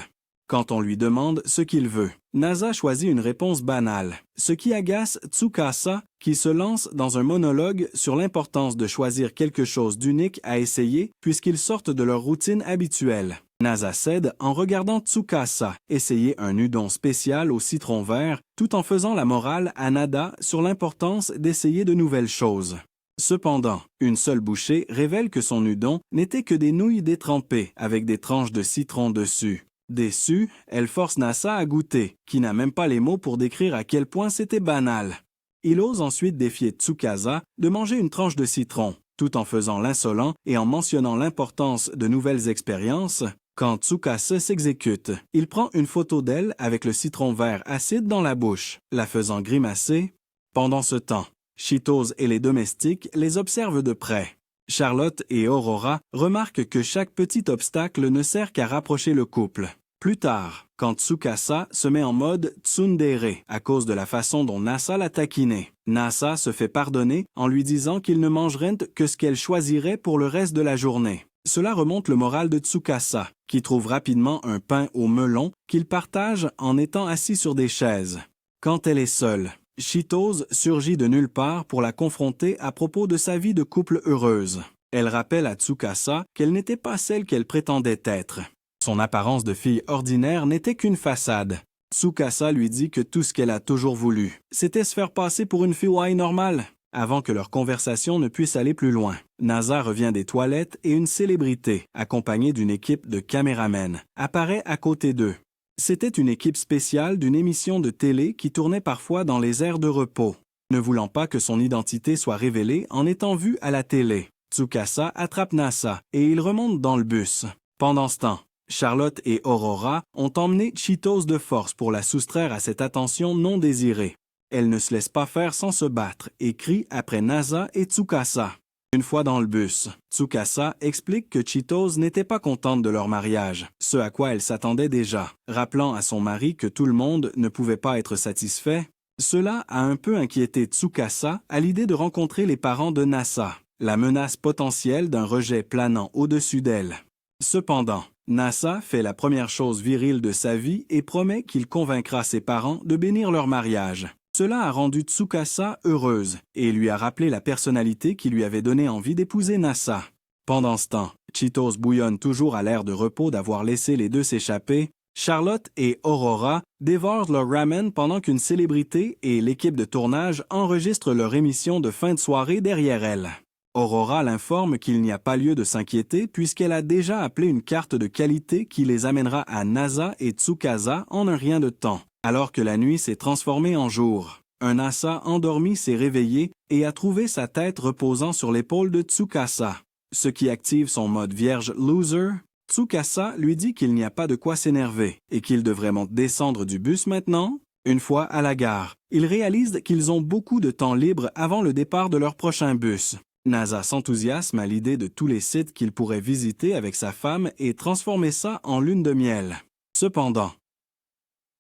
Quand on lui demande ce qu'il veut, Nasa choisit une réponse banale, ce qui agace Tsukasa, qui se lance dans un monologue sur l'importance de choisir quelque chose d'unique à essayer puisqu'ils sortent de leur routine habituelle. Nasa cède en regardant Tsukasa essayer un udon spécial au citron vert tout en faisant la morale à Nada sur l'importance d'essayer de nouvelles choses. Cependant, une seule bouchée révèle que son udon n'était que des nouilles détrempées avec des tranches de citron dessus. Déçue, elle force Nasa à goûter, qui n'a même pas les mots pour décrire à quel point c'était banal. Il ose ensuite défier Tsukasa de manger une tranche de citron, tout en faisant l'insolent et en mentionnant l'importance de nouvelles expériences. Quand Tsukasa s'exécute, il prend une photo d'elle avec le citron vert acide dans la bouche, la faisant grimacer. Pendant ce temps, Cheetos et les domestiques les observent de près. Charlotte et Aurora remarquent que chaque petit obstacle ne sert qu'à rapprocher le couple. Plus tard, quand Tsukasa se met en mode tsundere à cause de la façon dont Nasa l'a taquiné, Nasa se fait pardonner en lui disant qu'il ne mangerait que ce qu'elle choisirait pour le reste de la journée. Cela remonte le moral de Tsukasa, qui trouve rapidement un pain au melon qu'il partage en étant assis sur des chaises. Quand elle est seule, Cheetos surgit de nulle part pour la confronter à propos de sa vie de couple heureuse. Elle rappelle à Tsukasa qu'elle n'était pas celle qu'elle prétendait être. Son apparence de fille ordinaire n'était qu'une façade. Tsukasa lui dit que tout ce qu'elle a toujours voulu, c'était se faire passer pour une fille normale, avant que leur conversation ne puisse aller plus loin. Nasa revient des toilettes et une célébrité, accompagnée d'une équipe de caméramens, apparaît à côté d'eux. C'était une équipe spéciale d'une émission de télé qui tournait parfois dans les aires de repos. Ne voulant pas que son identité soit révélée en étant vue à la télé, Tsukasa attrape Nasa et ils remontent dans le bus. Pendant ce temps, Charlotte et Aurora ont emmené Cheetos de force pour la soustraire à cette attention non désirée. Elle ne se laisse pas faire sans se battre et crie après Nasa et Tsukasa. Une fois dans le bus, Tsukasa explique que Cheetos n'était pas contente de leur mariage, ce à quoi elle s'attendait déjà, rappelant à son mari que tout le monde ne pouvait pas être satisfait. Cela a un peu inquiété Tsukasa à l'idée de rencontrer les parents de Nasa, la menace potentielle d'un rejet planant au-dessus d'elle. Cependant, Nasa fait la première chose virile de sa vie et promet qu'il convaincra ses parents de bénir leur mariage. Cela a rendu Tsukasa heureuse et lui a rappelé la personnalité qui lui avait donné envie d'épouser Nasa. Pendant ce temps, Cheetos bouillonne toujours à l'air de repos d'avoir laissé les deux s'échapper. Charlotte et Aurora dévorent leur ramen pendant qu'une célébrité et l'équipe de tournage enregistrent leur émission de fin de soirée derrière elles. Aurora l'informe qu'il n'y a pas lieu de s'inquiéter puisqu'elle a déjà appelé une carte de qualité qui les amènera à Nasa et Tsukasa en un rien de temps. Alors que la nuit s'est transformée en jour, un Nasa endormi s'est réveillé et a trouvé sa tête reposant sur l'épaule de Tsukasa. Ce qui active son mode vierge loser. Tsukasa lui dit qu'il n'y a pas de quoi s'énerver et qu'il devrait descendre du bus maintenant. Une fois à la gare, ils réalisent qu'ils ont beaucoup de temps libre avant le départ de leur prochain bus. Nasa s'enthousiasme à l'idée de tous les sites qu'il pourrait visiter avec sa femme et transformer ça en lune de miel. Cependant,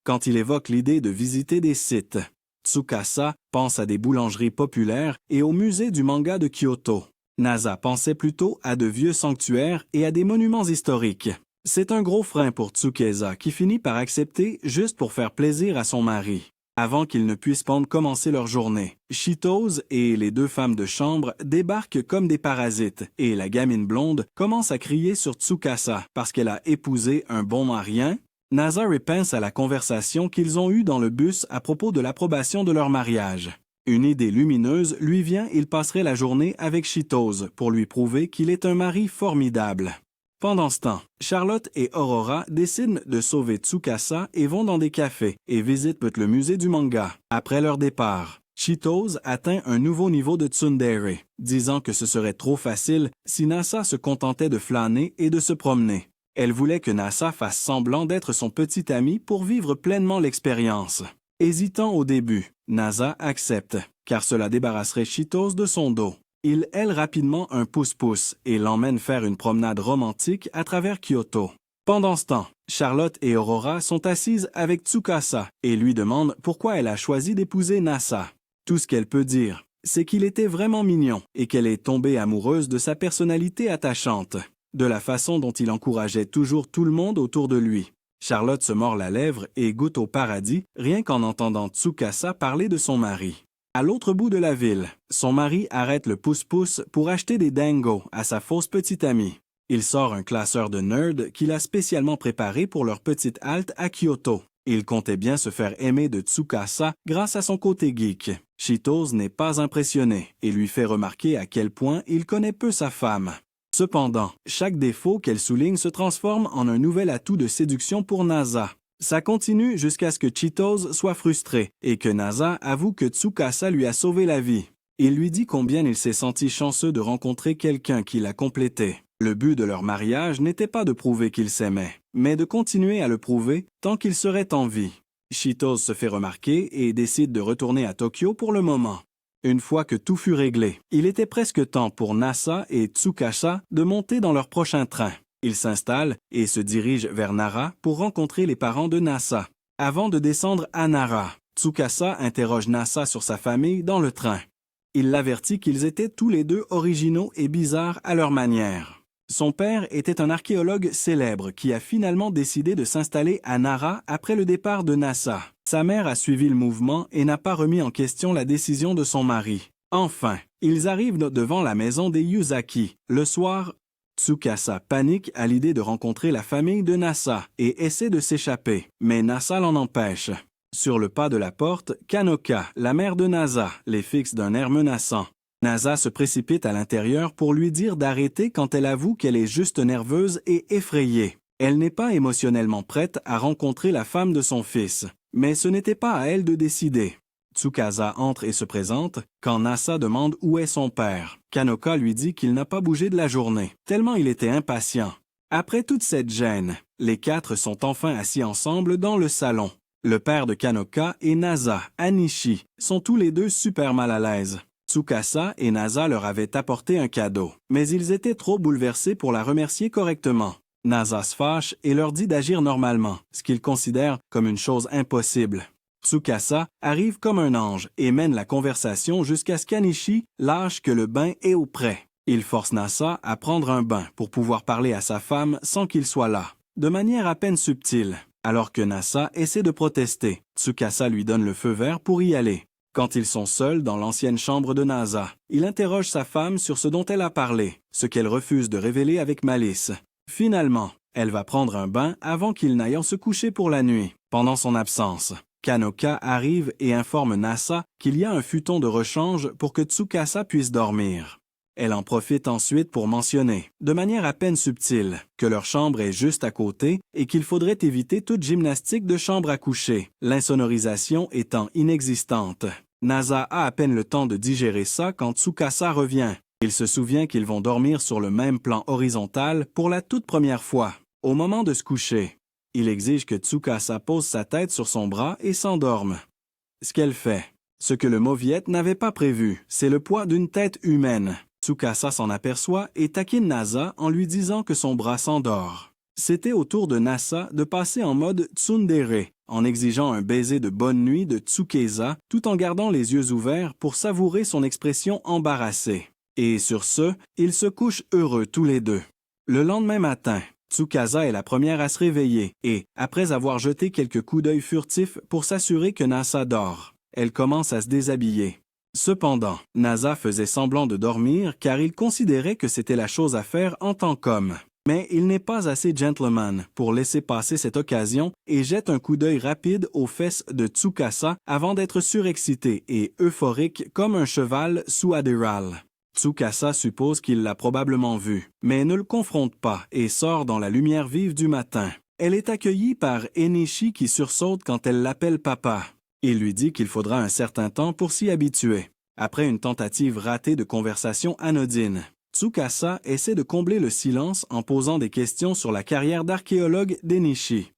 quand il évoque l'idée de visiter des sites, Tsukasa pense à des boulangeries populaires et au musée du manga de Kyoto. Nasa pensait plutôt à de vieux sanctuaires et à des monuments historiques. C'est un gros frein pour Tsukasa qui finit par accepter juste pour faire plaisir à son mari. Avant qu'ils ne puissent commencer leur journée, Cheetos et les deux femmes de chambre débarquent comme des parasites et la gamine blonde commence à crier sur Tsukasa parce qu'elle a épousé un bon marien. Nasa repense à la conversation qu'ils ont eue dans le bus à propos de l'approbation de leur mariage. Une idée lumineuse lui vient, il passerait la journée avec Cheetos pour lui prouver qu'il est un mari formidable. Pendant ce temps, Charlotte et Aurora décident de sauver Tsukasa et vont dans des cafés et visitent le musée du manga. Après leur départ, Cheetos atteint un nouveau niveau de tsundere, disant que ce serait trop facile si Nasa se contentait de flâner et de se promener. Elle voulait que Nasa fasse semblant d'être son petit ami pour vivre pleinement l'expérience. Hésitant au début, Nasa accepte, car cela débarrasserait Cheetos de son dos. Il aile rapidement un pouce-pouce et l'emmène faire une promenade romantique à travers Kyoto. Pendant ce temps, Charlotte et Aurora sont assises avec Tsukasa et lui demandent pourquoi elle a choisi d'épouser Nasa. Tout ce qu'elle peut dire, c'est qu'il était vraiment mignon et qu'elle est tombée amoureuse de sa personnalité attachante, de la façon dont il encourageait toujours tout le monde autour de lui. Charlotte se mord la lèvre et goûte au paradis rien qu'en entendant Tsukasa parler de son mari. À l'autre bout de la ville, son mari arrête le pouce-pouce pour acheter des dingos à sa fausse petite amie. Il sort un classeur de nerd qu'il a spécialement préparé pour leur petite halte à Kyoto. Il comptait bien se faire aimer de Tsukasa grâce à son côté geek. Cheetos n'est pas impressionné et lui fait remarquer à quel point il connaît peu sa femme. Cependant, chaque défaut qu'elle souligne se transforme en un nouvel atout de séduction pour Nasa. Ça continue jusqu'à ce que Cheetos soit frustré et que Nasa avoue que Tsukasa lui a sauvé la vie. Il lui dit combien il s'est senti chanceux de rencontrer quelqu'un qui l'a complété. Le but de leur mariage n'était pas de prouver qu'ils s'aimaient, mais de continuer à le prouver tant qu'ils seraient en vie. Cheetos se fait remarquer et décide de retourner à Tokyo pour le moment. Une fois que tout fut réglé, il était presque temps pour Nasa et Tsukasa de monter dans leur prochain train. Ils s'installent et se dirigent vers Nara pour rencontrer les parents de Nasa. Avant de descendre à Nara, Tsukasa interroge Nasa sur sa famille dans le train. Il l'avertit qu'ils étaient tous les deux originaux et bizarres à leur manière. Son père était un archéologue célèbre qui a finalement décidé de s'installer à Nara après le départ de Nasa. Sa mère a suivi le mouvement et n'a pas remis en question la décision de son mari. Enfin, ils arrivent devant la maison des Yuzaki. Le soir, Tsukasa panique à l'idée de rencontrer la famille de Nasa et essaie de s'échapper, mais Nasa l'en empêche. Sur le pas de la porte, Kanoka, la mère de Nasa, les fixe d'un air menaçant. Nasa se précipite à l'intérieur pour lui dire d'arrêter quand elle avoue qu'elle est juste nerveuse et effrayée. Elle n'est pas émotionnellement prête à rencontrer la femme de son fils, mais ce n'était pas à elle de décider. Tsukasa entre et se présente quand Nasa demande où est son père. Kanoka lui dit qu'il n'a pas bougé de la journée, tellement il était impatient. Après toute cette gêne, les quatre sont enfin assis ensemble dans le salon. Le père de Kanoka et Nasa, Anishi, sont tous les deux super mal à l'aise. Tsukasa et Nasa leur avaient apporté un cadeau, mais ils étaient trop bouleversés pour la remercier correctement. Nasa se fâche et leur dit d'agir normalement, ce qu'ils considèrent comme une chose impossible. Tsukasa arrive comme un ange et mène la conversation jusqu'à ce qu'Anishi lâche que le bain est au prêt. Il force Nasa à prendre un bain pour pouvoir parler à sa femme sans qu'il soit là, de manière à peine subtile. Alors que Nasa essaie de protester, Tsukasa lui donne le feu vert pour y aller. Quand ils sont seuls dans l'ancienne chambre de Nasa, il interroge sa femme sur ce dont elle a parlé, ce qu'elle refuse de révéler avec malice. Finalement, elle va prendre un bain avant qu'il n'aille se coucher pour la nuit. Pendant son absence, Kanoka arrive et informe Nasa qu'il y a un futon de rechange pour que Tsukasa puisse dormir. Elle en profite ensuite pour mentionner, de manière à peine subtile, que leur chambre est juste à côté et qu'il faudrait éviter toute gymnastique de chambre à coucher, l'insonorisation étant inexistante. Nasa a à peine le temps de digérer ça quand Tsukasa revient. Il se souvient qu'ils vont dormir sur le même plan horizontal pour la toute première fois. Au moment de se coucher, il exige que Tsukasa pose sa tête sur son bras et s'endorme. Ce qu'elle fait. Ce que le mauviette n'avait pas prévu, c'est le poids d'une tête humaine. Tsukasa s'en aperçoit et taquine Nasa en lui disant que son bras s'endort. C'était au tour de Nasa de passer en mode tsundere, en exigeant un baiser de bonne nuit de Tsukasa, tout en gardant les yeux ouverts pour savourer son expression embarrassée. Et sur ce, ils se couchent heureux tous les deux. Le lendemain matin, Tsukasa est la première à se réveiller et, après avoir jeté quelques coups d'œil furtifs pour s'assurer que Nasa dort, elle commence à se déshabiller. Cependant, Nasa faisait semblant de dormir car il considérait que c'était la chose à faire en tant qu'homme. Mais il n'est pas assez gentleman pour laisser passer cette occasion et jette un coup d'œil rapide aux fesses de Tsukasa avant d'être surexcité et euphorique comme un cheval sous Adderall. Tsukasa suppose qu'il l'a probablement vu, mais ne le confronte pas et sort dans la lumière vive du matin. Elle est accueillie par Enishi qui sursaute quand elle l'appelle papa. Il lui dit qu'il faudra un certain temps pour s'y habituer. Après une tentative ratée de conversation anodine, Tsukasa essaie de combler le silence en posant des questions sur la carrière d'archéologue d'Enishi.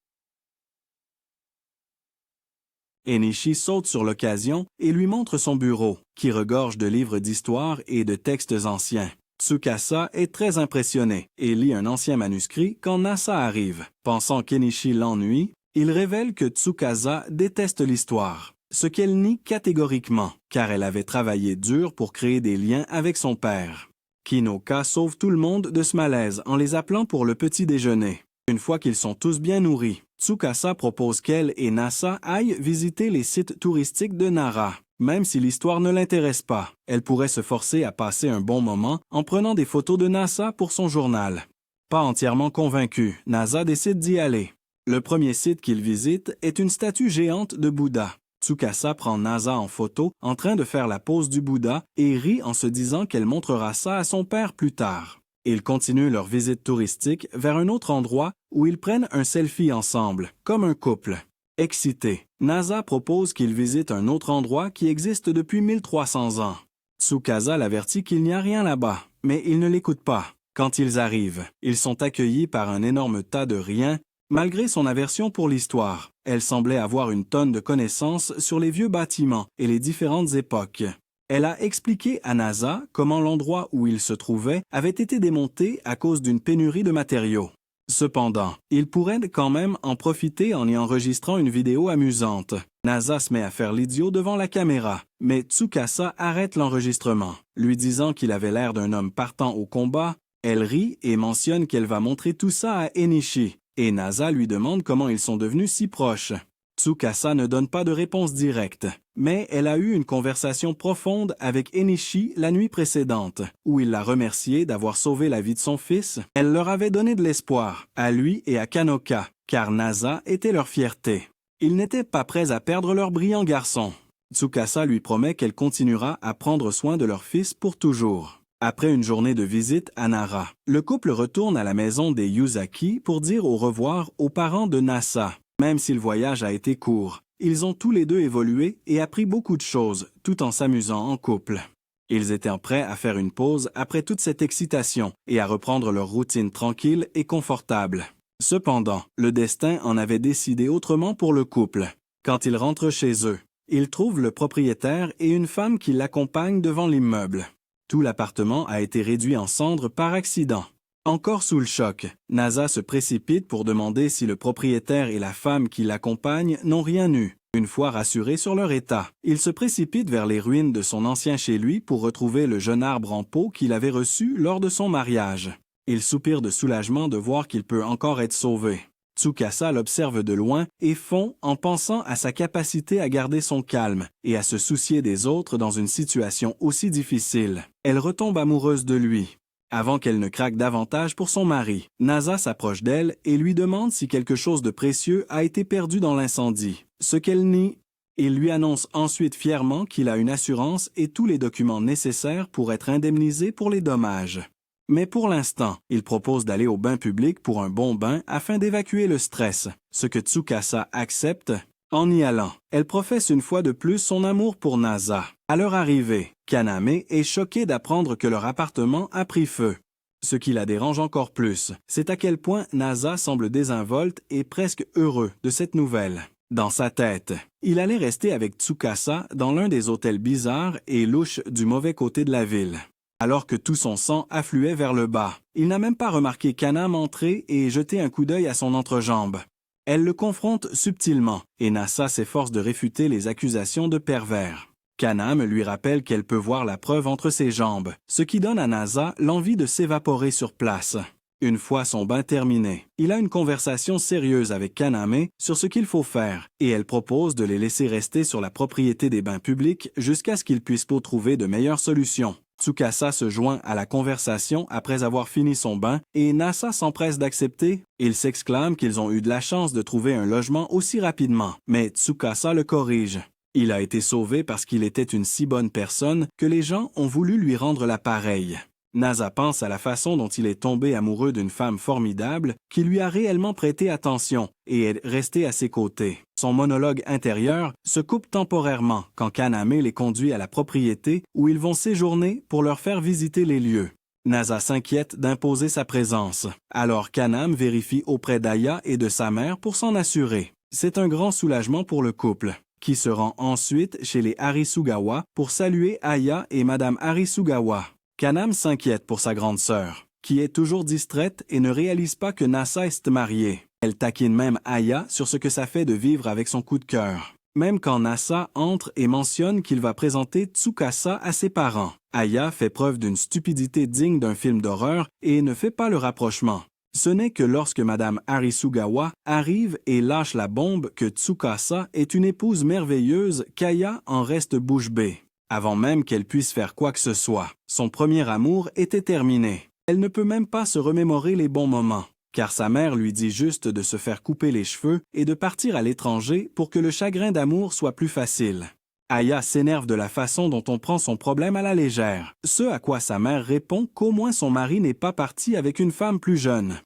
Enishi saute sur l'occasion et lui montre son bureau, qui regorge de livres d'histoire et de textes anciens. Tsukasa est très impressionné et lit un ancien manuscrit quand Nasa arrive. Pensant qu'Enishi l'ennuie, il révèle que Tsukasa déteste l'histoire, ce qu'elle nie catégoriquement, car elle avait travaillé dur pour créer des liens avec son père. Kinoka sauve tout le monde de ce malaise en les appelant pour le petit déjeuner. Une fois qu'ils sont tous bien nourris, Tsukasa propose qu'elle et Nasa aillent visiter les sites touristiques de Nara. Même si l'histoire ne l'intéresse pas, elle pourrait se forcer à passer un bon moment en prenant des photos de Nasa pour son journal. Pas entièrement convaincu, Nasa décide d'y aller. Le premier site qu'il visite est une statue géante de Bouddha. Tsukasa prend Nasa en photo en train de faire la pose du Bouddha et rit en se disant qu'elle montrera ça à son père plus tard. Ils continuent leur visite touristique vers un autre endroit où ils prennent un selfie ensemble, comme un couple. Excité, Nasa propose qu'ils visitent un autre endroit qui existe depuis 1300 ans. Tsukasa l'avertit qu'il n'y a rien là-bas, mais il ne l'écoute pas. Quand ils arrivent, ils sont accueillis par un énorme tas de rien. Malgré son aversion pour l'histoire, elle semblait avoir une tonne de connaissances sur les vieux bâtiments et les différentes époques. Elle a expliqué à Nasa comment l'endroit où il se trouvait avait été démonté à cause d'une pénurie de matériaux. Cependant, il pourrait quand même en profiter en y enregistrant une vidéo amusante. Nasa se met à faire l'idiot devant la caméra, mais Tsukasa arrête l'enregistrement, lui disant qu'il avait l'air d'un homme partant au combat. Elle rit et mentionne qu'elle va montrer tout ça à Enishi, et Nasa lui demande comment ils sont devenus si proches. Tsukasa ne donne pas de réponse directe, mais elle a eu une conversation profonde avec Enishi la nuit précédente, où il l'a remercié d'avoir sauvé la vie de son fils. Elle leur avait donné de l'espoir, à lui et à Kanoka, car Nasa était leur fierté. Ils n'étaient pas prêts à perdre leur brillant garçon. Tsukasa lui promet qu'elle continuera à prendre soin de leur fils pour toujours. Après une journée de visite à Nara, le couple retourne à la maison des Yuzaki pour dire au revoir aux parents de Nasa. Même si le voyage a été court, ils ont tous les deux évolué et appris beaucoup de choses, tout en s'amusant en couple. Ils étaient prêts à faire une pause après toute cette excitation et à reprendre leur routine tranquille et confortable. Cependant, le destin en avait décidé autrement pour le couple. Quand ils rentrent chez eux, ils trouvent le propriétaire et une femme qui l'accompagnent devant l'immeuble. Tout l'appartement a été réduit en cendres par accident. Encore sous le choc, Nasa se précipite pour demander si le propriétaire et la femme qui l'accompagnent n'ont rien eu. Une fois rassurés sur leur état, il se précipite vers les ruines de son ancien chez lui pour retrouver le jeune arbre en pot qu'il avait reçu lors de son mariage. Il soupire de soulagement de voir qu'il peut encore être sauvé. Tsukasa l'observe de loin et fond en pensant à sa capacité à garder son calme et à se soucier des autres dans une situation aussi difficile. Elle retombe amoureuse de lui. Avant qu'elle ne craque davantage pour son mari, Nasa s'approche d'elle et lui demande si quelque chose de précieux a été perdu dans l'incendie. Ce qu'elle nie, il lui annonce ensuite fièrement qu'il a une assurance et tous les documents nécessaires pour être indemnisé pour les dommages. Mais pour l'instant, il propose d'aller au bain public pour un bon bain afin d'évacuer le stress, ce que Tsukasa accepte. En y allant, elle professe une fois de plus son amour pour Nasa. À leur arrivée, Kaname est choquée d'apprendre que leur appartement a pris feu. Ce qui la dérange encore plus, c'est à quel point Nasa semble désinvolte et presque heureux de cette nouvelle. Dans sa tête, il allait rester avec Tsukasa dans l'un des hôtels bizarres et louches du mauvais côté de la ville. Alors que tout son sang affluait vers le bas, il n'a même pas remarqué Kaname entrer et jeter un coup d'œil à son entrejambe. Elle le confronte subtilement, et Nasa s'efforce de réfuter les accusations de pervers. Kaname lui rappelle qu'elle peut voir la preuve entre ses jambes, ce qui donne à Nasa l'envie de s'évaporer sur place. Une fois son bain terminé, il a une conversation sérieuse avec Kaname sur ce qu'il faut faire, et elle propose de les laisser rester sur la propriété des bains publics jusqu'à ce qu'ils puissent trouver de meilleures solutions. Tsukasa se joint à la conversation après avoir fini son bain et Nasa s'empresse d'accepter. Il s'exclame qu'ils ont eu de la chance de trouver un logement aussi rapidement, mais Tsukasa le corrige. Il a été sauvé parce qu'il était une si bonne personne que les gens ont voulu lui rendre la pareille. Nasa pense à la façon dont il est tombé amoureux d'une femme formidable qui lui a réellement prêté attention et est resté à ses côtés. Son monologue intérieur se coupe temporairement quand Kaname les conduit à la propriété où ils vont séjourner pour leur faire visiter les lieux. Nasa s'inquiète d'imposer sa présence. Alors Kaname vérifie auprès d'Aya et de sa mère pour s'en assurer. C'est un grand soulagement pour le couple, qui se rend ensuite chez les Arisugawa pour saluer Aya et Madame Arisugawa. Kaname s'inquiète pour sa grande sœur, qui est toujours distraite et ne réalise pas que Nasa est mariée. Elle taquine même Aya sur ce que ça fait de vivre avec son coup de cœur. Même quand Nasa entre et mentionne qu'il va présenter Tsukasa à ses parents, Aya fait preuve d'une stupidité digne d'un film d'horreur et ne fait pas le rapprochement. Ce n'est que lorsque Madame Arisugawa arrive et lâche la bombe que Tsukasa est une épouse merveilleuse qu'Aya en reste bouche bée. Avant même qu'elle puisse faire quoi que ce soit, son premier amour était terminé. Elle ne peut même pas se remémorer les bons moments, car sa mère lui dit juste de se faire couper les cheveux et de partir à l'étranger pour que le chagrin d'amour soit plus facile. Aya s'énerve de la façon dont on prend son problème à la légère, ce à quoi sa mère répond qu'au moins son mari n'est pas parti avec une femme plus jeune.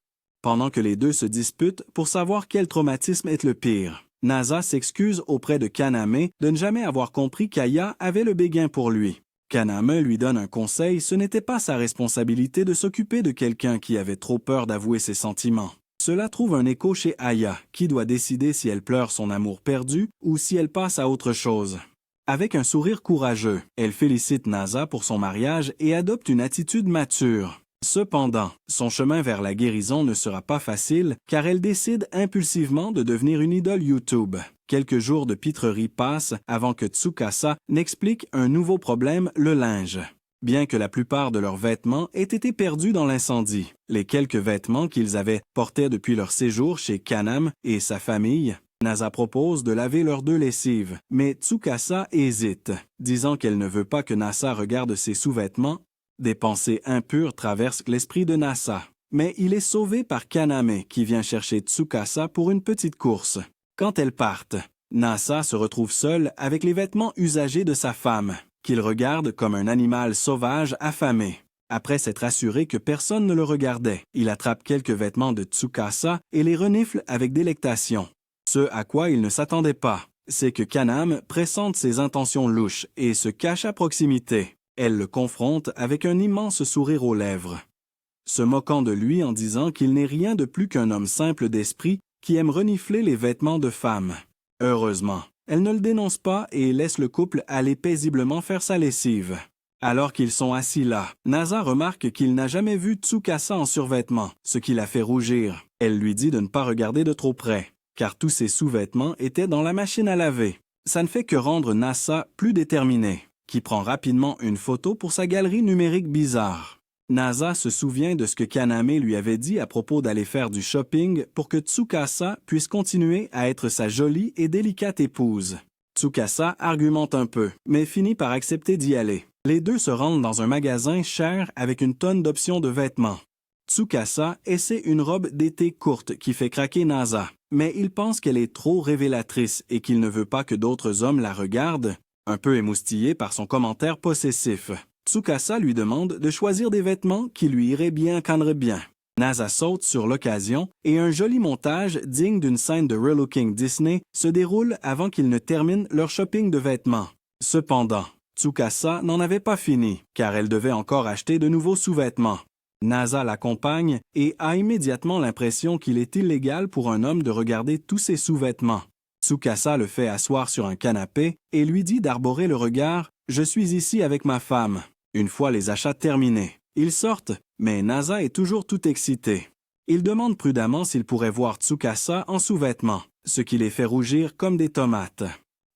Pendant que les deux se disputent pour savoir quel traumatisme est le pire, Nasa s'excuse auprès de Kaname de ne jamais avoir compris qu'Aya avait le béguin pour lui. Kaname lui donne un conseil, ce n'était pas sa responsabilité de s'occuper de quelqu'un qui avait trop peur d'avouer ses sentiments. Cela trouve un écho chez Aya, qui doit décider si elle pleure son amour perdu ou si elle passe à autre chose. Avec un sourire courageux, elle félicite Nasa pour son mariage et adopte une attitude mature. Cependant, son chemin vers la guérison ne sera pas facile car elle décide impulsivement de devenir une idole YouTube. Quelques jours de pitrerie passent avant que Tsukasa n'explique un nouveau problème, le linge. Bien que la plupart de leurs vêtements aient été perdus dans l'incendie, les quelques vêtements qu'ils avaient portés depuis leur séjour chez Kaname et sa famille, Nasa propose de laver leurs deux lessives, mais Tsukasa hésite, disant qu'elle ne veut pas que Nasa regarde ses sous-vêtements. Des pensées impures traversent l'esprit de Nasa, mais il est sauvé par Kaname qui vient chercher Tsukasa pour une petite course. Quand elles partent, Nasa se retrouve seule avec les vêtements usagés de sa femme, qu'il regarde comme un animal sauvage affamé. Après s'être assuré que personne ne le regardait, il attrape quelques vêtements de Tsukasa et les renifle avec délectation. Ce à quoi il ne s'attendait pas, c'est que Kaname pressente ses intentions louches et se cache à proximité. Elle le confronte avec un immense sourire aux lèvres, se moquant de lui en disant qu'il n'est rien de plus qu'un homme simple d'esprit qui aime renifler les vêtements de femmes. Heureusement, elle ne le dénonce pas et laisse le couple aller paisiblement faire sa lessive. Alors qu'ils sont assis là, Nasa remarque qu'il n'a jamais vu Tsukasa en survêtement, ce qui la fait rougir. Elle lui dit de ne pas regarder de trop près, car tous ses sous-vêtements étaient dans la machine à laver. Ça ne fait que rendre Nasa plus déterminée, qui prend rapidement une photo pour sa galerie numérique bizarre. Nasa se souvient de ce que Kaname lui avait dit à propos d'aller faire du shopping pour que Tsukasa puisse continuer à être sa jolie et délicate épouse. Tsukasa argumente un peu, mais finit par accepter d'y aller. Les deux se rendent dans un magasin cher avec une tonne d'options de vêtements. Tsukasa essaie une robe d'été courte qui fait craquer Nasa, mais il pense qu'elle est trop révélatrice et qu'il ne veut pas que d'autres hommes la regardent. Un peu émoustillé par son commentaire possessif, Tsukasa lui demande de choisir des vêtements qui lui iraient bien cadrent bien. Nasa saute sur l'occasion et un joli montage digne d'une scène de Relooking Disney se déroule avant qu'ils ne terminent leur shopping de vêtements. Cependant, Tsukasa n'en avait pas fini, car elle devait encore acheter de nouveaux sous-vêtements. Nasa l'accompagne et a immédiatement l'impression qu'il est illégal pour un homme de regarder tous ses sous-vêtements. Tsukasa le fait asseoir sur un canapé et lui dit d'arborer le regard « Je suis ici avec ma femme ». Une fois les achats terminés, ils sortent, mais Nasa est toujours tout excité. Il demande prudemment s'il pourrait voir Tsukasa en sous-vêtements, ce qui les fait rougir comme des tomates.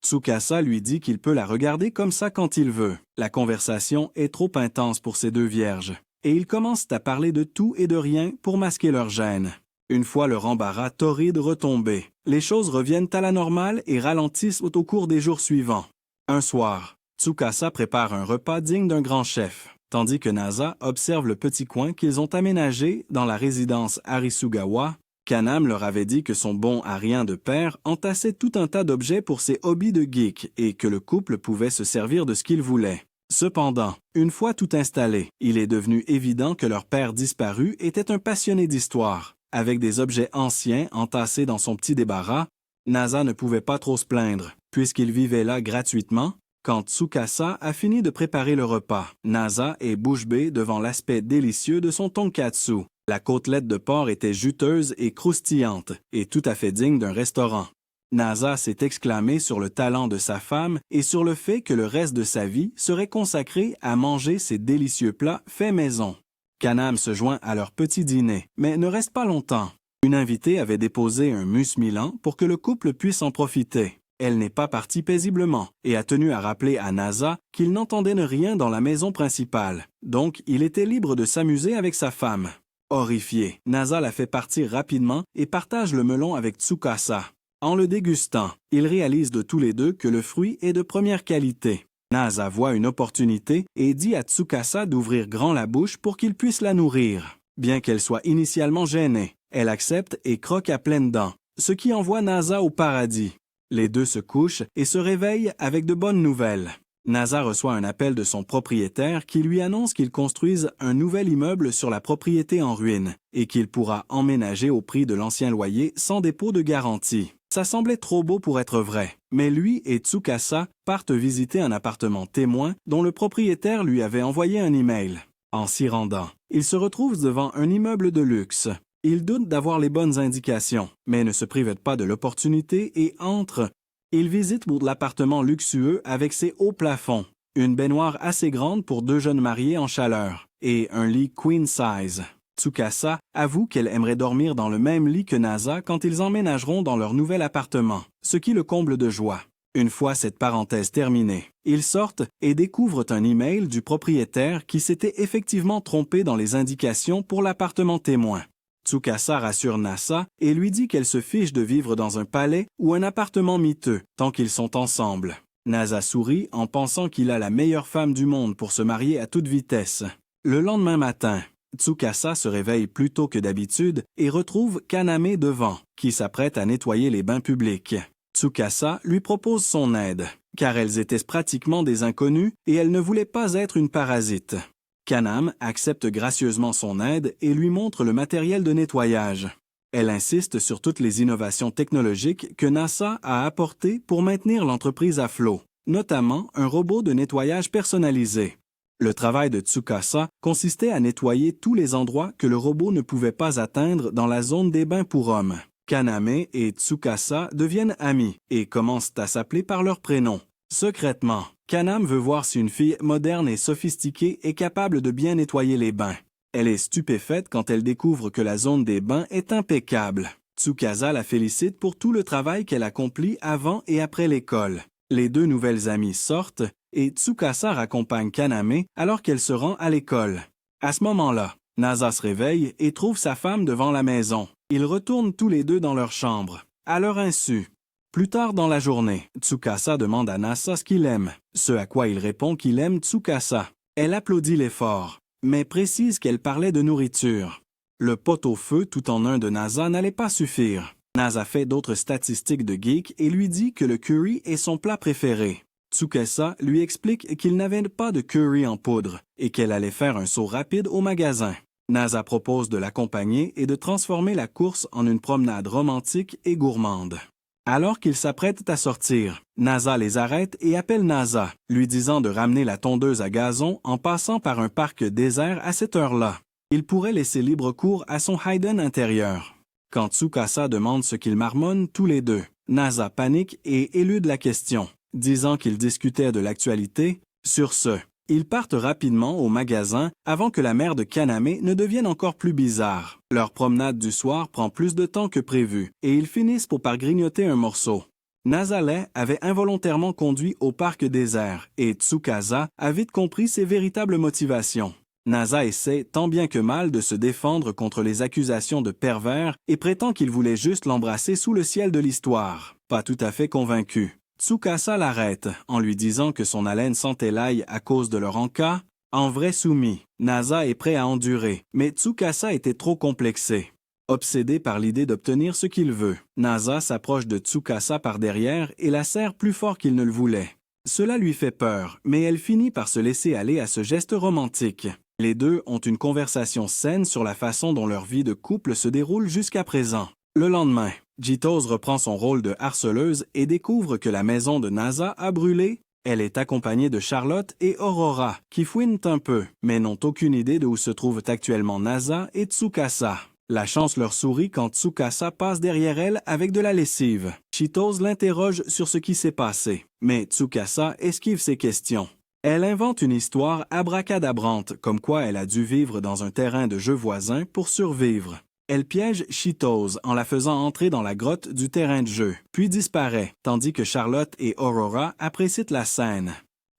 Tsukasa lui dit qu'il peut la regarder comme ça quand il veut. La conversation est trop intense pour ces deux vierges, et ils commencent à parler de tout et de rien pour masquer leur gêne. Une fois leur embarras torride retombé, les choses reviennent à la normale et ralentissent au cours des jours suivants. Un soir, Tsukasa prépare un repas digne d'un grand chef, tandis que Nasa observe le petit coin qu'ils ont aménagé dans la résidence Arisugawa. Kaname leur avait dit que son bon à rien de père entassait tout un tas d'objets pour ses hobbies de geek et que le couple pouvait se servir de ce qu'il voulait. Cependant, une fois tout installé, il est devenu évident que leur père disparu était un passionné d'histoire. Avec des objets anciens entassés dans son petit débarras, Nasa ne pouvait pas trop se plaindre, puisqu'il vivait là gratuitement. Quand Tsukasa a fini de préparer le repas, Nasa est bouche bée devant l'aspect délicieux de son tonkatsu. La côtelette de porc était juteuse et croustillante, et tout à fait digne d'un restaurant. Nasa s'est exclamé sur le talent de sa femme et sur le fait que le reste de sa vie serait consacré à manger ces délicieux plats faits maison. Kaname se joint à leur petit dîner, mais ne reste pas longtemps. Une invitée avait déposé un mus-milan pour que le couple puisse en profiter. Elle n'est pas partie paisiblement et a tenu à rappeler à Nasa qu'il n'entendait rien dans la maison principale, donc il était libre de s'amuser avec sa femme. Horrifié, Nasa la fait partir rapidement et partage le melon avec Tsukasa. En le dégustant, ils réalisent de tous les deux que le fruit est de première qualité. Nasa voit une opportunité et dit à Tsukasa d'ouvrir grand la bouche pour qu'il puisse la nourrir. Bien qu'elle soit initialement gênée, elle accepte et croque à pleines dents, ce qui envoie Nasa au paradis. Les deux se couchent et se réveillent avec de bonnes nouvelles. Nasa reçoit un appel de son propriétaire qui lui annonce qu'il construise un nouvel immeuble sur la propriété en ruine et qu'il pourra emménager au prix de l'ancien loyer sans dépôt de garantie. Ça semblait trop beau pour être vrai, mais lui et Tsukasa partent visiter un appartement témoin dont le propriétaire lui avait envoyé un email. En s'y rendant, ils se retrouvent devant un immeuble de luxe. Ils doutent d'avoir les bonnes indications, mais ne se privent pas de l'opportunité et entrent. Ils visitent l'appartement luxueux avec ses hauts plafonds, une baignoire assez grande pour deux jeunes mariés en chaleur, et un lit queen size. Tsukasa avoue qu'elle aimerait dormir dans le même lit que Nasa quand ils emménageront dans leur nouvel appartement, ce qui le comble de joie. Une fois cette parenthèse terminée, ils sortent et découvrent un email du propriétaire qui s'était effectivement trompé dans les indications pour l'appartement témoin. Tsukasa rassure Nasa et lui dit qu'elle se fiche de vivre dans un palais ou un appartement miteux tant qu'ils sont ensemble. Nasa sourit en pensant qu'il a la meilleure femme du monde pour se marier à toute vitesse. Le lendemain matin, Tsukasa se réveille plus tôt que d'habitude et retrouve Kaname devant, qui s'apprête à nettoyer les bains publics. Tsukasa lui propose son aide, car elles étaient pratiquement des inconnues et elle ne voulait pas être une parasite. Kaname accepte gracieusement son aide et lui montre le matériel de nettoyage. Elle insiste sur toutes les innovations technologiques que NASA a apportées pour maintenir l'entreprise à flot, notamment un robot de nettoyage personnalisé. Le travail de Tsukasa consistait à nettoyer tous les endroits que le robot ne pouvait pas atteindre dans la zone des bains pour hommes. Kaname et Tsukasa deviennent amis et commencent à s'appeler par leur prénom. Secrètement, Kaname veut voir si une fille moderne et sophistiquée est capable de bien nettoyer les bains. Elle est stupéfaite quand elle découvre que la zone des bains est impeccable. Tsukasa la félicite pour tout le travail qu'elle accomplit avant et après l'école. Les deux nouvelles amies sortent et Tsukasa raccompagne Kaname alors qu'elle se rend à l'école. À ce moment-là, Nasa se réveille et trouve sa femme devant la maison. Ils retournent tous les deux dans leur chambre, à leur insu. Plus tard dans la journée, Tsukasa demande à Nasa ce qu'il aime, ce à quoi il répond qu'il aime Tsukasa. Elle applaudit l'effort, mais précise qu'elle parlait de nourriture. Le pot-au-feu tout en un de Nasa n'allait pas suffire. Nasa fait d'autres statistiques de geek et lui dit que le curry est son plat préféré. Tsukasa lui explique qu'il n'avait pas de curry en poudre et qu'elle allait faire un saut rapide au magasin. Nasa propose de l'accompagner et de transformer la course en une promenade romantique et gourmande. Alors qu'ils s'apprêtent à sortir, Nasa les arrête et appelle Nasa, lui disant de ramener la tondeuse à gazon en passant par un parc désert à cette heure-là. Il pourrait laisser libre cours à son Hayden intérieur. Quand Tsukasa demande ce qu'ils marmonnent tous les deux, Nasa panique et élude la question, disant qu'ils discutaient de l'actualité. Sur ce, ils partent rapidement au magasin avant que la mère de Kaname ne devienne encore plus bizarre. Leur promenade du soir prend plus de temps que prévu et ils finissent par grignoter un morceau. Nasale avait involontairement conduit au parc désert et Tsukasa a vite compris ses véritables motivations. Nasa essaie tant bien que mal de se défendre contre les accusations de pervers et prétend qu'il voulait juste l'embrasser sous le ciel de l'histoire. Pas tout à fait convaincu. Tsukasa l'arrête en lui disant que son haleine sentait l'ail à cause de leur encas. En vrai soumis, Nasa est prêt à endurer, mais Tsukasa était trop complexé. Obsédé par l'idée d'obtenir ce qu'il veut, Nasa s'approche de Tsukasa par derrière et la serre plus fort qu'il ne le voulait. Cela lui fait peur, mais elle finit par se laisser aller à ce geste romantique. Les deux ont une conversation saine sur la façon dont leur vie de couple se déroule jusqu'à présent. Le lendemain, Jitose reprend son rôle de harceleuse et découvre que la maison de Nasa a brûlé. Elle est accompagnée de Charlotte et Aurora, qui fouinent un peu, mais n'ont aucune idée de où se trouvent actuellement Nasa et Tsukasa. La chance leur sourit quand Tsukasa passe derrière elle avec de la lessive. Jitose l'interroge sur ce qui s'est passé, mais Tsukasa esquive ses questions. Elle invente une histoire abracadabrante, comme quoi elle a dû vivre dans un terrain de jeu voisin pour survivre. Elle piège Jitose en la faisant entrer dans la grotte du terrain de jeu, puis disparaît, tandis que Charlotte et Aurora apprécient la scène.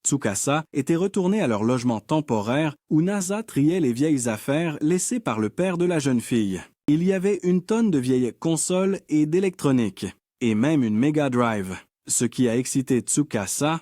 Tsukasa était retourné à leur logement temporaire où Nasa triait les vieilles affaires laissées par le père de la jeune fille. Il y avait une tonne de vieilles consoles et d'électronique, et même une Mega Drive, ce qui a excité Tsukasa.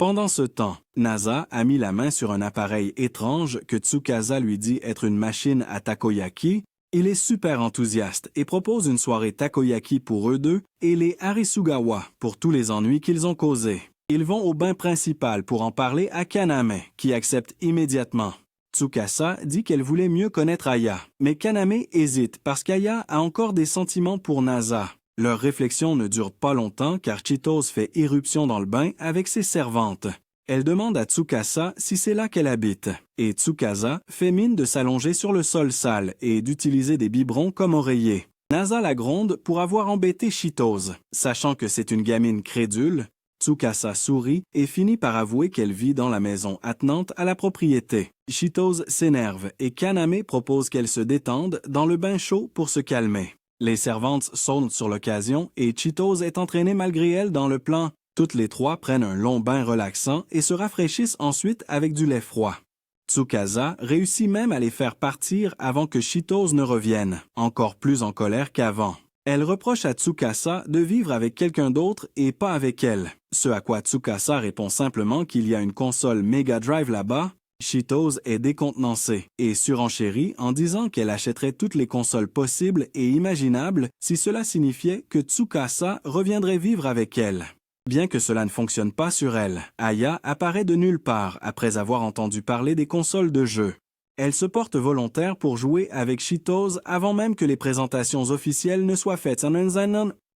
Pendant ce temps, Nasa a mis la main sur un appareil étrange que Tsukasa lui dit être une machine à takoyaki. Il est super enthousiaste et propose une soirée takoyaki pour eux deux et les Arisugawa pour tous les ennuis qu'ils ont causés. Ils vont au bain principal pour en parler à Kaname, qui accepte immédiatement. Tsukasa dit qu'elle voulait mieux connaître Aya, mais Kaname hésite parce qu'Aya a encore des sentiments pour Nasa. Leur réflexion ne dure pas longtemps car Cheetos fait irruption dans le bain avec ses servantes. Elle demande à Tsukasa si c'est là qu'elle habite, et Tsukasa fait mine de s'allonger sur le sol sale et d'utiliser des biberons comme oreillers. Nasa la gronde pour avoir embêté Cheetos. Sachant que c'est une gamine crédule, Tsukasa sourit et finit par avouer qu'elle vit dans la maison attenante à la propriété. Cheetos s'énerve et Kaname propose qu'elle se détende dans le bain chaud pour se calmer. Les servantes sautent sur l'occasion et Cheetos est entraînée malgré elle dans le plan. Toutes les trois prennent un long bain relaxant et se rafraîchissent ensuite avec du lait froid. Tsukasa réussit même à les faire partir avant que Cheetos ne revienne, encore plus en colère qu'avant. Elle reproche à Tsukasa de vivre avec quelqu'un d'autre et pas avec elle, ce à quoi Tsukasa répond simplement qu'il y a une console Mega Drive là-bas. Cheetos est décontenancée et surenchérit en disant qu'elle achèterait toutes les consoles possibles et imaginables si cela signifiait que Tsukasa reviendrait vivre avec elle. Bien que cela ne fonctionne pas sur elle, Aya apparaît de nulle part après avoir entendu parler des consoles de jeux. Elle se porte volontaire pour jouer avec Cheetos avant même que les présentations officielles ne soient faites.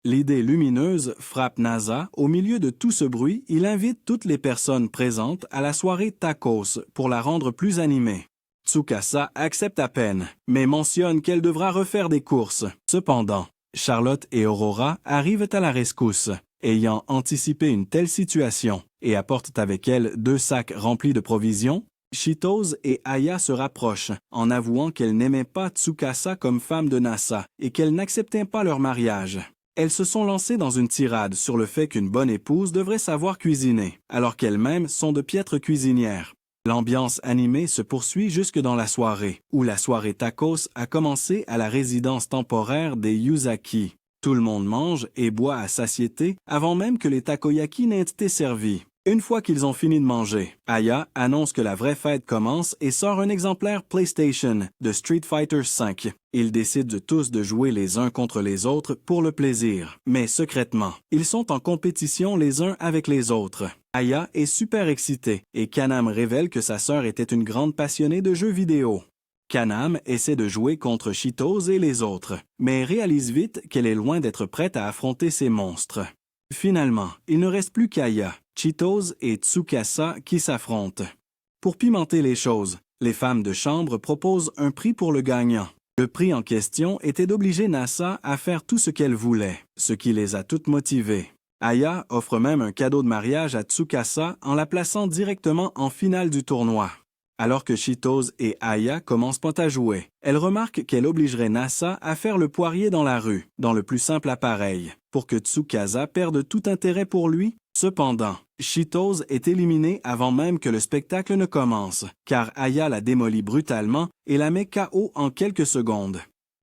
L'idée lumineuse frappe Nasa. Au milieu de tout ce bruit, il invite toutes les personnes présentes à la soirée tacos pour la rendre plus animée. Tsukasa accepte à peine, mais mentionne qu'elle devra refaire des courses. Cependant, Charlotte et Aurora arrivent à la rescousse, ayant anticipé une telle situation, et apportent avec elles 2 sacs remplis de provisions. Cheetos et Aya se rapprochent, en avouant qu'elles n'aimaient pas Tsukasa comme femme de Nasa et qu'elles n'acceptaient pas leur mariage. Elles se sont lancées dans une tirade sur le fait qu'une bonne épouse devrait savoir cuisiner, alors qu'elles-mêmes sont de piètres cuisinières. L'ambiance animée se poursuit jusque dans la soirée, où la soirée tacos a commencé à la résidence temporaire des Yuzaki. Tout le monde mange et boit à satiété avant même que les takoyaki n'aient été servis. Une fois qu'ils ont fini de manger, Aya annonce que la vraie fête commence et sort un exemplaire PlayStation de Street Fighter V. Ils décident tous de jouer les uns contre les autres pour le plaisir, mais secrètement. Ils sont en compétition les uns avec les autres. Aya est super excitée et Kaname révèle que sa sœur était une grande passionnée de jeux vidéo. Kaname essaie de jouer contre Cheetos et les autres, mais réalise vite qu'elle est loin d'être prête à affronter ces monstres. Finalement, il ne reste plus qu'Aya, Cheetos et Tsukasa qui s'affrontent. Pour pimenter les choses, les femmes de chambre proposent un prix pour le gagnant. Le prix en question était d'obliger Nasa à faire tout ce qu'elle voulait, ce qui les a toutes motivées. Aya offre même un cadeau de mariage à Tsukasa en la plaçant directement en finale du tournoi. Alors que Cheetos et Aya commencent pas à jouer, elle remarque qu'elle obligerait Nasa à faire le poirier dans la rue, dans le plus simple appareil, pour que Tsukasa perde tout intérêt pour lui. Cependant, Cheetos est éliminé avant même que le spectacle ne commence, car Aya la démolit brutalement et la met KO en quelques secondes.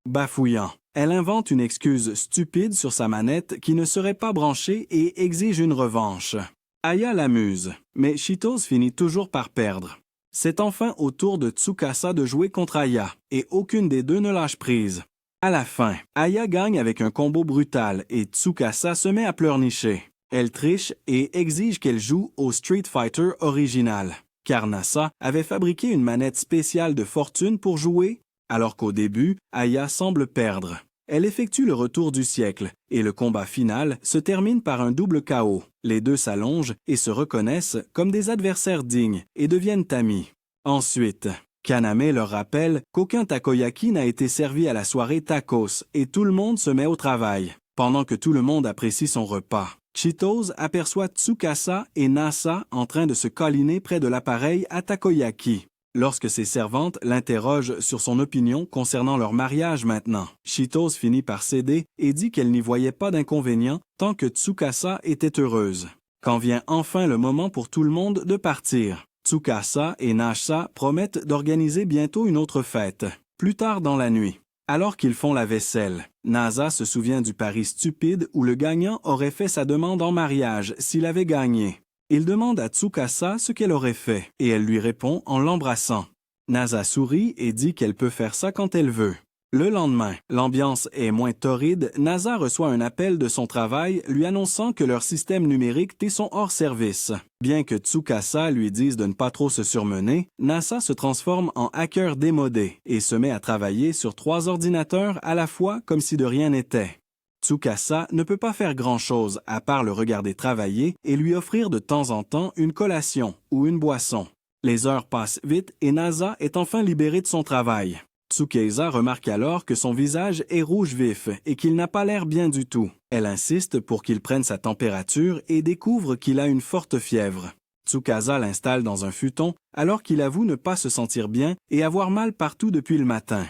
Bafouillant, elle invente une excuse stupide sur sa manette qui ne serait pas branchée et exige une revanche. Aya l'amuse, mais Cheetos finit toujours par perdre. C'est enfin au tour de Tsukasa de jouer contre Aya, et aucune des deux ne lâche prise. À la fin, Aya gagne avec un combo brutal et Tsukasa se met à pleurnicher. Elle triche et exige qu'elle joue au Street Fighter original, car Nasa avait fabriqué une manette spéciale de fortune pour jouer, alors qu'au début, Aya semble perdre. Elle effectue le retour du siècle, et le combat final se termine par un double KO. Les deux s'allongent et se reconnaissent comme des adversaires dignes et deviennent amis. Ensuite, Kaname leur rappelle qu'aucun takoyaki n'a été servi à la soirée tacos et tout le monde se met au travail. Pendant que tout le monde apprécie son repas, Cheetos aperçoit Tsukasa et Nasa en train de se câliner près de l'appareil à takoyaki. Lorsque ses servantes l'interrogent sur son opinion concernant leur mariage maintenant, Cheetos finit par céder et dit qu'elle n'y voyait pas d'inconvénient tant que Tsukasa était heureuse. Quand vient enfin le moment pour tout le monde de partir, Tsukasa et Nasa promettent d'organiser bientôt une autre fête, plus tard dans la nuit. Alors qu'ils font la vaisselle, Nasa se souvient du pari stupide où le gagnant aurait fait sa demande en mariage s'il avait gagné. Il demande à Tsukasa ce qu'elle aurait fait, et elle lui répond en l'embrassant. Nasa sourit et dit qu'elle peut faire ça quand elle veut. Le lendemain, l'ambiance est moins torride, Nasa reçoit un appel de son travail lui annonçant que leur système numérique sont hors service. Bien que Tsukasa lui dise de ne pas trop se surmener, Nasa se transforme en hacker démodé et se met à travailler sur 3 ordinateurs à la fois comme si de rien n'était. Tsukasa ne peut pas faire grand-chose à part le regarder travailler et lui offrir de temps en temps une collation ou une boisson. Les heures passent vite et Nasa est enfin libéré de son travail. Tsukasa remarque alors que son visage est rouge vif et qu'il n'a pas l'air bien du tout. Elle insiste pour qu'il prenne sa température et découvre qu'il a une forte fièvre. Tsukasa l'installe dans un futon alors qu'il avoue ne pas se sentir bien et avoir mal partout depuis le matin.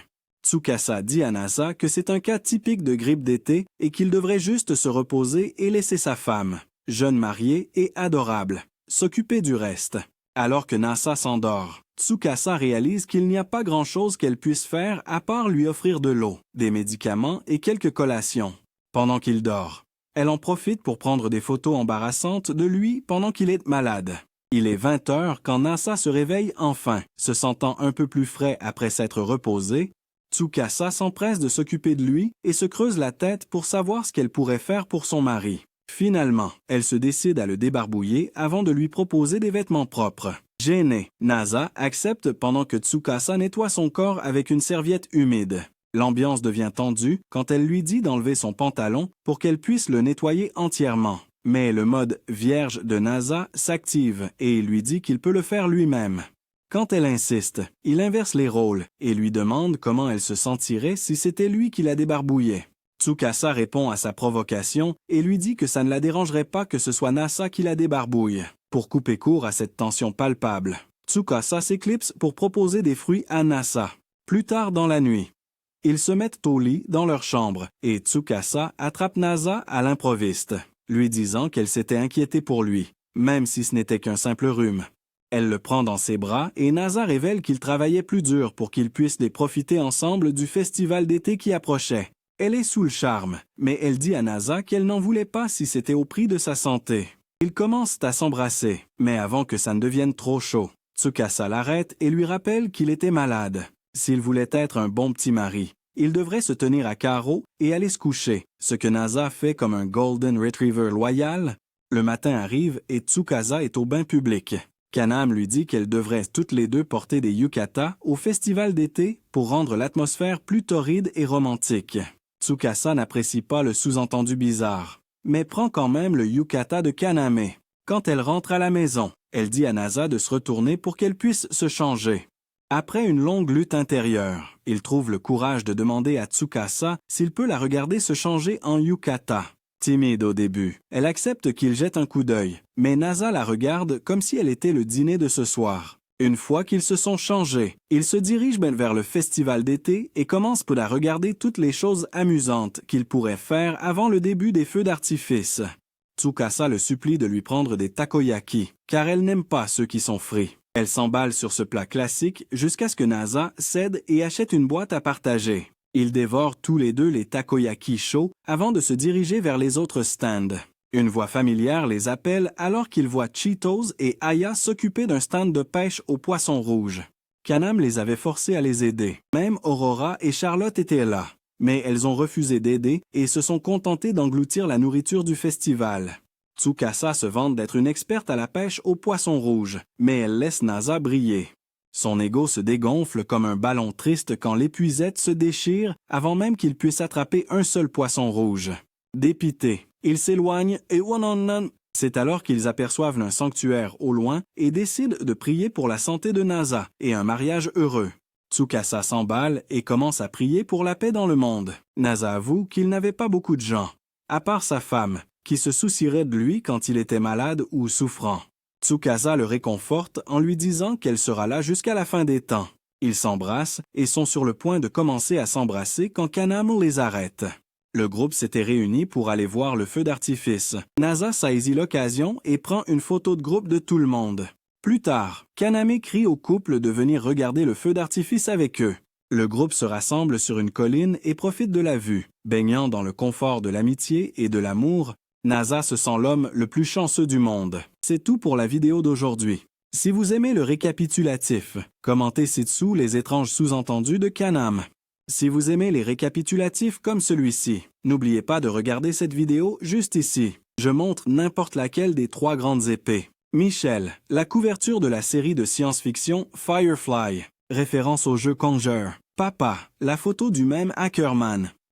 Tsukasa dit à Nasa que c'est un cas typique de grippe d'été et qu'il devrait juste se reposer et laisser sa femme, jeune mariée et adorable, s'occuper du reste. Alors que Nasa s'endort, Tsukasa réalise qu'il n'y a pas grand-chose qu'elle puisse faire à part lui offrir de l'eau, des médicaments et quelques collations. Pendant qu'il dort, elle en profite pour prendre des photos embarrassantes de lui pendant qu'il est malade. Il est 20 heures quand Nasa se réveille enfin, se sentant un peu plus frais après s'être reposé. Tsukasa s'empresse de s'occuper de lui et se creuse la tête pour savoir ce qu'elle pourrait faire pour son mari. Finalement, elle se décide à le débarbouiller avant de lui proposer des vêtements propres. Gênée, Nasa accepte pendant que Tsukasa nettoie son corps avec une serviette humide. L'ambiance devient tendue quand elle lui dit d'enlever son pantalon pour qu'elle puisse le nettoyer entièrement. Mais le mode vierge de Nasa s'active et il lui dit qu'il peut le faire lui-même. Quand elle insiste, il inverse les rôles et lui demande comment elle se sentirait si c'était lui qui la débarbouillait. Tsukasa répond à sa provocation et lui dit que ça ne la dérangerait pas que ce soit Nasa qui la débarbouille. Pour couper court à cette tension palpable, Tsukasa s'éclipse pour proposer des fruits à Nasa. Plus tard dans la nuit, ils se mettent au lit dans leur chambre et Tsukasa attrape Nasa à l'improviste, lui disant qu'elle s'était inquiétée pour lui, même si ce n'était qu'un simple rhume. Elle le prend dans ses bras et Nasa révèle qu'il travaillait plus dur pour qu'ils puissent les profiter ensemble du festival d'été qui approchait. Elle est sous le charme, mais elle dit à Nasa qu'elle n'en voulait pas si c'était au prix de sa santé. Ils commencent à s'embrasser, mais avant que ça ne devienne trop chaud, Tsukasa l'arrête et lui rappelle qu'il était malade. S'il voulait être un bon petit mari, il devrait se tenir à carreau et aller se coucher, ce que Nasa fait comme un Golden Retriever loyal. Le matin arrive et Tsukasa est au bain public. Kaname lui dit qu'elles devraient toutes les deux porter des yukatas au festival d'été pour rendre l'atmosphère plus torride et romantique. Tsukasa n'apprécie pas le sous-entendu bizarre, mais prend quand même le yukata de Kaname. Quand elle rentre à la maison, elle dit à Nasa de se retourner pour qu'elle puisse se changer. Après une longue lutte intérieure, il trouve le courage de demander à Tsukasa s'il peut la regarder se changer en yukata. Timide au début, elle accepte qu'il jette un coup d'œil, mais Nasa la regarde comme si elle était le dîner de ce soir. Une fois qu'ils se sont changés, ils se dirigent vers le festival d'été et commencent pour la regarder toutes les choses amusantes qu'ils pourraient faire avant le début des feux d'artifice. Tsukasa le supplie de lui prendre des takoyaki, car elle n'aime pas ceux qui sont frits. Elle s'emballe sur ce plat classique jusqu'à ce que Nasa cède et achète une boîte à partager. Ils dévorent tous les deux les takoyaki chauds avant de se diriger vers les autres stands. Une voix familière les appelle alors qu'ils voient Cheetos et Aya s'occuper d'un stand de pêche au poisson rouge. Kaname les avait forcés à les aider. Même Aurora et Charlotte étaient là. Mais elles ont refusé d'aider et se sont contentées d'engloutir la nourriture du festival. Tsukasa se vante d'être une experte à la pêche au poisson rouge, mais elle laisse Nasa briller. Son ego se dégonfle comme un ballon triste quand l'épuisette se déchire avant même qu'il puisse attraper un seul poisson rouge. Dépité, ils s'éloignent et c'est alors qu'ils aperçoivent un sanctuaire au loin et décident de prier pour la santé de Nasa et un mariage heureux. Tsukasa s'emballe et commence à prier pour la paix dans le monde. Nasa avoue qu'il n'avait pas beaucoup de gens, à part sa femme, qui se soucierait de lui quand il était malade ou souffrant. Tsukasa le réconforte en lui disant qu'elle sera là jusqu'à la fin des temps. Ils s'embrassent et sont sur le point de commencer à s'embrasser quand Kaname les arrête. Le groupe s'était réuni pour aller voir le feu d'artifice. Nasa saisit l'occasion et prend une photo de groupe de tout le monde. Plus tard, Kaname crie au couple de venir regarder le feu d'artifice avec eux. Le groupe se rassemble sur une colline et profite de la vue. Baignant dans le confort de l'amitié et de l'amour, NASA se sent l'homme le plus chanceux du monde. C'est tout pour la vidéo d'aujourd'hui. Si vous aimez le récapitulatif, commentez ci-dessous les étranges sous-entendus de Canam. Si vous aimez les récapitulatifs comme celui-ci, n'oubliez pas de regarder cette vidéo juste ici. Je montre n'importe laquelle des 3 grandes épées. Michel, la couverture de la série de science-fiction Firefly, référence au jeu Conjure. Papa, la photo du même Ackerman.